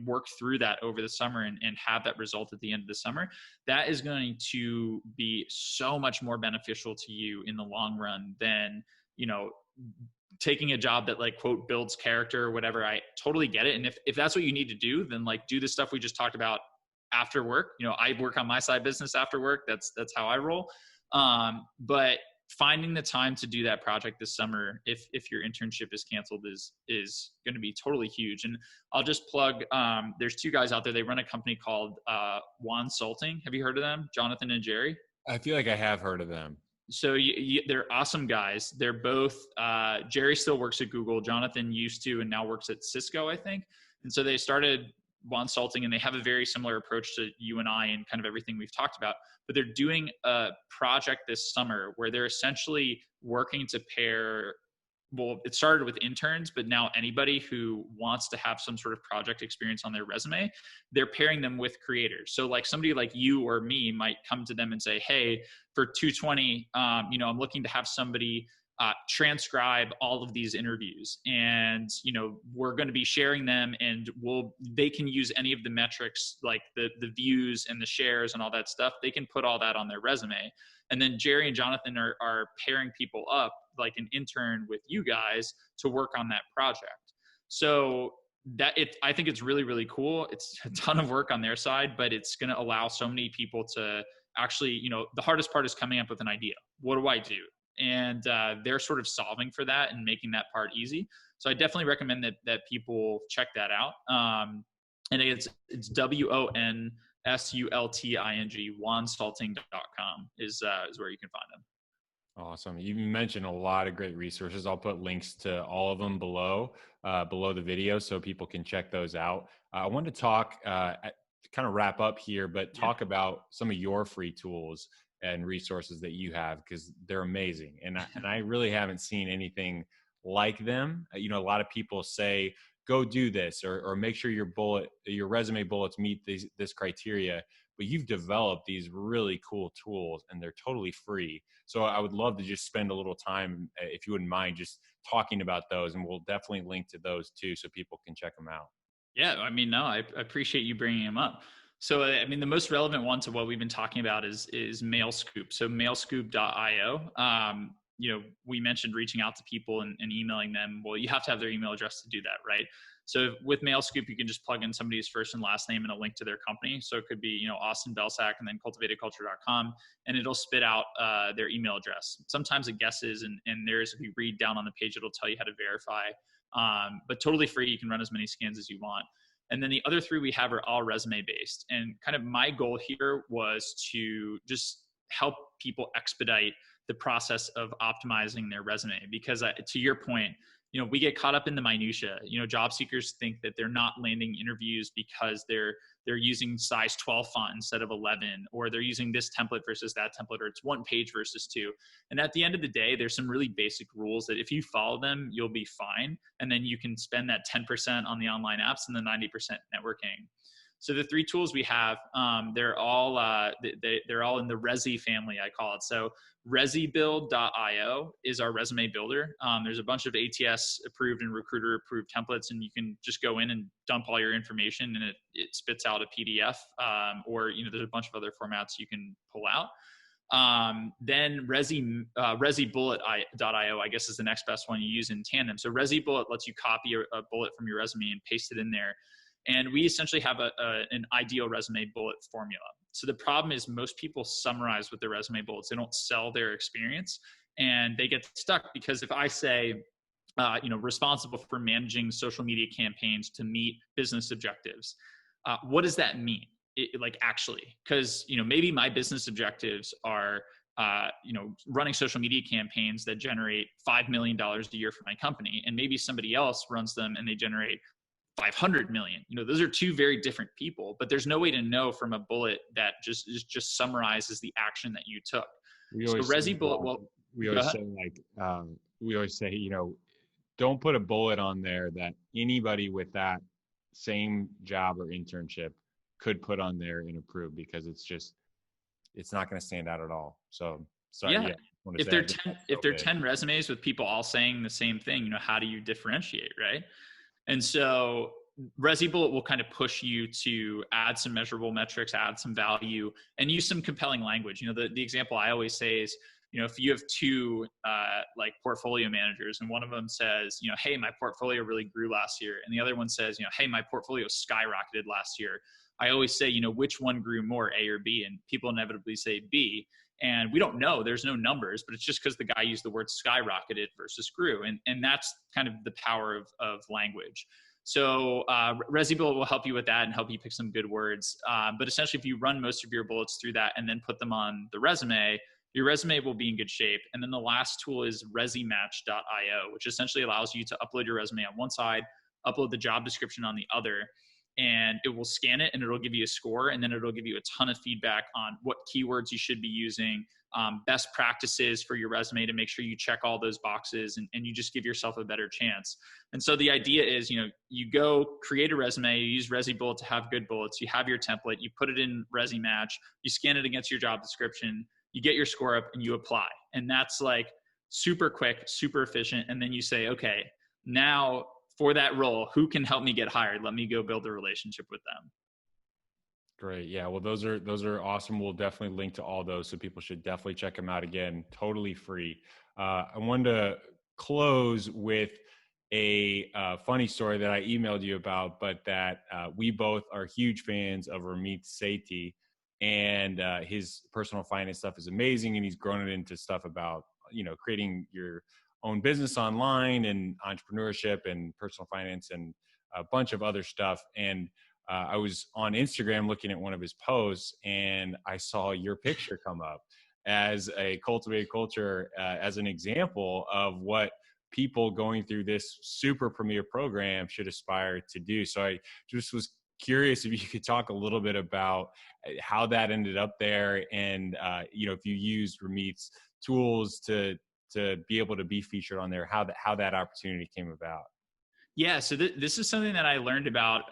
work through that over the summer and have that result at the end of the summer, that is going to be so much more beneficial to you in the long run than, taking a job that like quote builds character or whatever. I totally get it. And if that's what you need to do, then like do the stuff we just talked about after work. I work on my side business after work. That's how I roll. But finding the time to do that project this summer, if your internship is canceled, is going to be totally huge. And I'll just plug, there's two guys out there. They run a company called Consulting. Have you heard of them? Jonathan and Jerry? I feel like I have heard of them. So they're awesome guys. They're both, Jerry still works at Google. Jonathan used to, and now works at Cisco, I think. And so they started Consulting, and they have a very similar approach to you and I and kind of everything we've talked about. But they're doing a project this summer where they're essentially working to pair, well, it started with interns, but now anybody who wants to have some sort of project experience on their resume, they're pairing them with creators. So like somebody like you or me might come to them and say, hey, for 220, I'm looking to have somebody transcribe all of these interviews, and we're going to be sharing them, and they can use any of the metrics like the views and the shares and all that stuff. They can put all that on their resume, and then Jerry and Jonathan are pairing people up like an intern with you guys to work on that project. So I think it's really, really cool. It's a ton of work on their side, but it's going to allow so many people to actually, the hardest part is coming up with an idea. What do I do? And they're sort of solving for that and making that part easy. So I definitely recommend that people check that out. And it's WONSULTING, consulting.com is where you can find them. Awesome. You mentioned a lot of great resources. I'll put links to all of them below the video so people can check those out. I wanted to talk, to kind of wrap up here, but talk about some of your free tools and resources that you have, because they're amazing. And I really haven't seen anything like them. A lot of people say, go do this, or make sure your resume bullets meet this criteria, but you've developed these really cool tools and they're totally free. So I would love to just spend a little time, if you wouldn't mind, just talking about those, and we'll definitely link to those too so people can check them out. Yeah, I mean, no, I appreciate you bringing them up. So, I mean, the most relevant one to what we've been talking about is MailScoop. So mailscoop.io. We mentioned reaching out to people and emailing them. Well, you have to have their email address to do that, right? So with MailScoop, you can just plug in somebody's first and last name and a link to their company. So it could be, Austin Belcak and then cultivatedculture.com, and it'll spit out their email address. Sometimes it guesses, and there's, if you read down on the page, it'll tell you how to verify. But totally free. You can run as many scans as you want. And then the other three we have are all resume based. And kind of my goal here was to just help people expedite the process of optimizing their resume, because to your point, we get caught up in the minutia. Job seekers think that they're not landing interviews because they're using size 12 font instead of 11, or they're using this template versus that template, or it's one page versus two. And at the end of the day, there's some really basic rules that if you follow them, you'll be fine. And then you can spend that 10% on the online apps and the 90% networking. So the three tools we have, they're all in the Resi family, I call it. So resibuild.io is our resume builder. There's a bunch of ATS approved and recruiter approved templates, and you can just go in and dump all your information, and it spits out a PDF, or there's a bunch of other formats you can pull out. Then resibullet.io, I guess, is the next best one you use in tandem. So ResiBullet lets you copy a bullet from your resume and paste it in there. And we essentially have an ideal resume bullet formula. So the problem is most people summarize with their resume bullets. They don't sell their experience, and they get stuck because if I say, responsible for managing social media campaigns to meet business objectives, what does that mean? Actually, because, maybe my business objectives are, running social media campaigns that generate $5 million a year for my company. And maybe somebody else runs them and they generate 500 million. Those are two very different people, but there's no way to know from a bullet that just summarizes the action that you took. We always say, don't put a bullet on there that anybody with that same job or internship could put on there and approve, because it's not going to stand out at all. So sorry. Yeah. want to if say there are I think 10 it's if so there are big. 10 resumes with people all saying the same thing, how do you differentiate, right? And so ResiBullet will kind of push you to add some measurable metrics, add some value, and use some compelling language. The example I always say is, if you have two like portfolio managers, and one of them says, hey, my portfolio really grew last year, and the other one says, hey, my portfolio skyrocketed last year. I always say, which one grew more, A or B? And people inevitably say B. And we don't know, there's no numbers, but it's just because the guy used the word skyrocketed versus grew. And that's kind of the power of language. So ResiBullet will help you with that and help you pick some good words. But essentially, if you run most of your bullets through that and then put them on the resume, your resume will be in good shape. And then the last tool is resimatch.io, which essentially allows you to upload your resume on one side, upload the job description on the other, and it will scan it and it'll give you a score, and then it'll give you a ton of feedback on what keywords you should be using, best practices for your resume to make sure you check all those boxes, and you just give yourself a better chance. And so the idea is, you go create a resume, you use ResiBullet to have good bullets, you have your template, you put it in ResiMatch, you scan it against your job description, you get your score up, and you apply. And that's like super quick, super efficient. And then you say, okay, now for that role, who can help me get hired? Let me go build a relationship with them. Great. Yeah. Well, those are awesome. We'll definitely link to all those. So people should definitely check them out again. Totally free. I wanted to close with a funny story that I emailed you about, but that we both are huge fans of Ramit Sethi, and his personal finance stuff is amazing. And he's grown it into stuff about, creating your own business online and entrepreneurship and personal finance and a bunch of other stuff. And I was on Instagram looking at one of his posts, and I saw your picture come up as a cultivated culture, as an example of what people going through this super premier program should aspire to do. So I just was curious if you could talk a little bit about how that ended up there, and if you used Ramit's tools to be able to be featured on there, how that opportunity came about. Yeah, so this is something that I learned about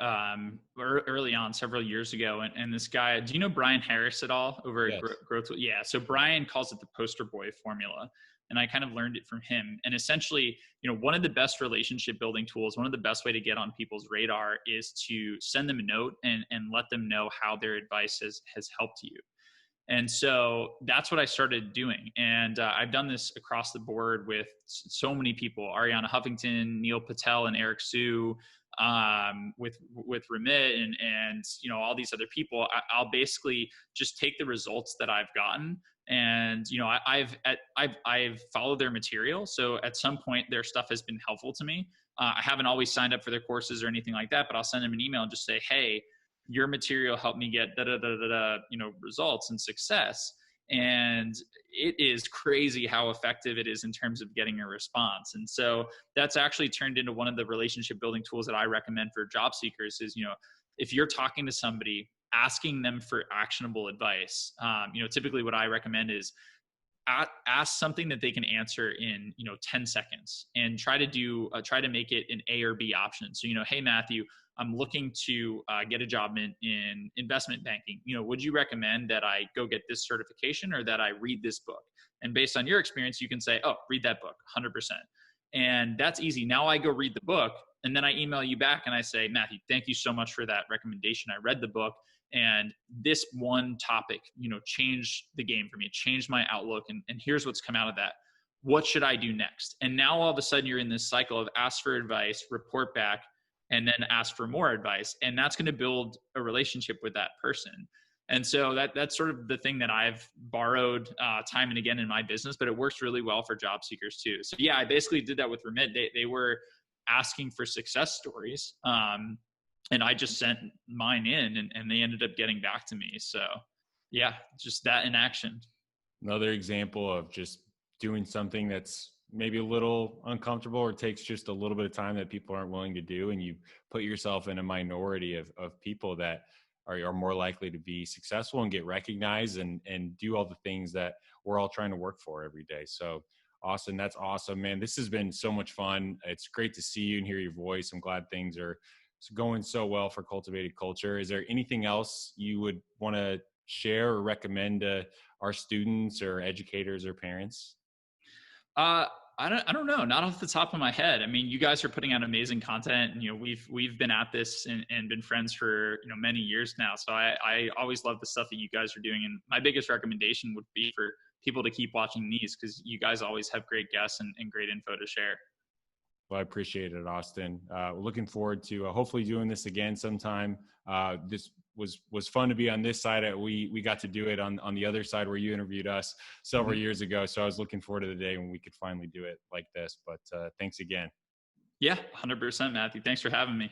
early on several years ago. And this guy, do you know Brian Harris at all over at Yes. Growth? Yeah, so Brian calls it the poster boy formula. And I kind of learned it from him. And essentially, one of the best relationship building tools, one of the best way to get on people's radar is to send them a note and let them know how their advice has helped you. And so that's what I started doing. And I've done this across the board with so many people, Ariana Huffington, Neil Patel, and Eric Sue, with Remit and all these other people. I'll basically just take the results that I've gotten, and I've followed their material. So at some point, their stuff has been helpful to me. I haven't always signed up for their courses or anything like that, but I'll send them an email and just say, hey, your material helped me get results and success. And it is crazy how effective it is in terms of getting a response. And so that's actually turned into one of the relationship building tools that I recommend for job seekers is, if you're talking to somebody, asking them for actionable advice, typically what I recommend is ask something that they can answer in 10 seconds, and try to make it an A or B option. So hey Matthew, I'm looking to get a job in investment banking. Would you recommend that I go get this certification or that I read this book? And based on your experience, you can say, oh, read that book 100%. And that's easy. Now I go read the book, and then I email you back and I say, Matthew, thank you so much for that recommendation. I read the book, and this one topic, changed the game for me. It changed my outlook. And here's what's come out of that. What should I do next? And now all of a sudden you're in this cycle of ask for advice, report back, and then ask for more advice. And that's going to build a relationship with that person. And so that's sort of the thing that I've borrowed time and again in my business, but it works really well for job seekers too. So yeah, I basically did that with Remit. They were asking for success stories. And I just sent mine in, and they ended up getting back to me. So yeah, just that in action. Another example of just doing something that's maybe a little uncomfortable or takes just a little bit of time that people aren't willing to do. And you put yourself in a minority of people that are more likely to be successful and get recognized and do all the things that we're all trying to work for every day. So Austin, that's awesome, man. This has been so much fun. It's great to see you and hear your voice. I'm glad things are going so well for Cultivated Culture. Is there anything else you would want to share or recommend to our students or educators or parents? Uh, I don't know, not off the top of my head. I mean, you guys are putting out amazing content, and we've been at this and been friends for many years now. So I always love the stuff that you guys are doing, and my biggest recommendation would be for people to keep watching these because you guys always have great guests and great info to share. Well, I appreciate it, Austin. We're looking forward to hopefully doing this again sometime. This was fun to be on this side. We got to do it on the other side where you interviewed us several years ago. So I was looking forward to the day when we could finally do it like this. But thanks again. Yeah, 100%, Matthew. Thanks for having me.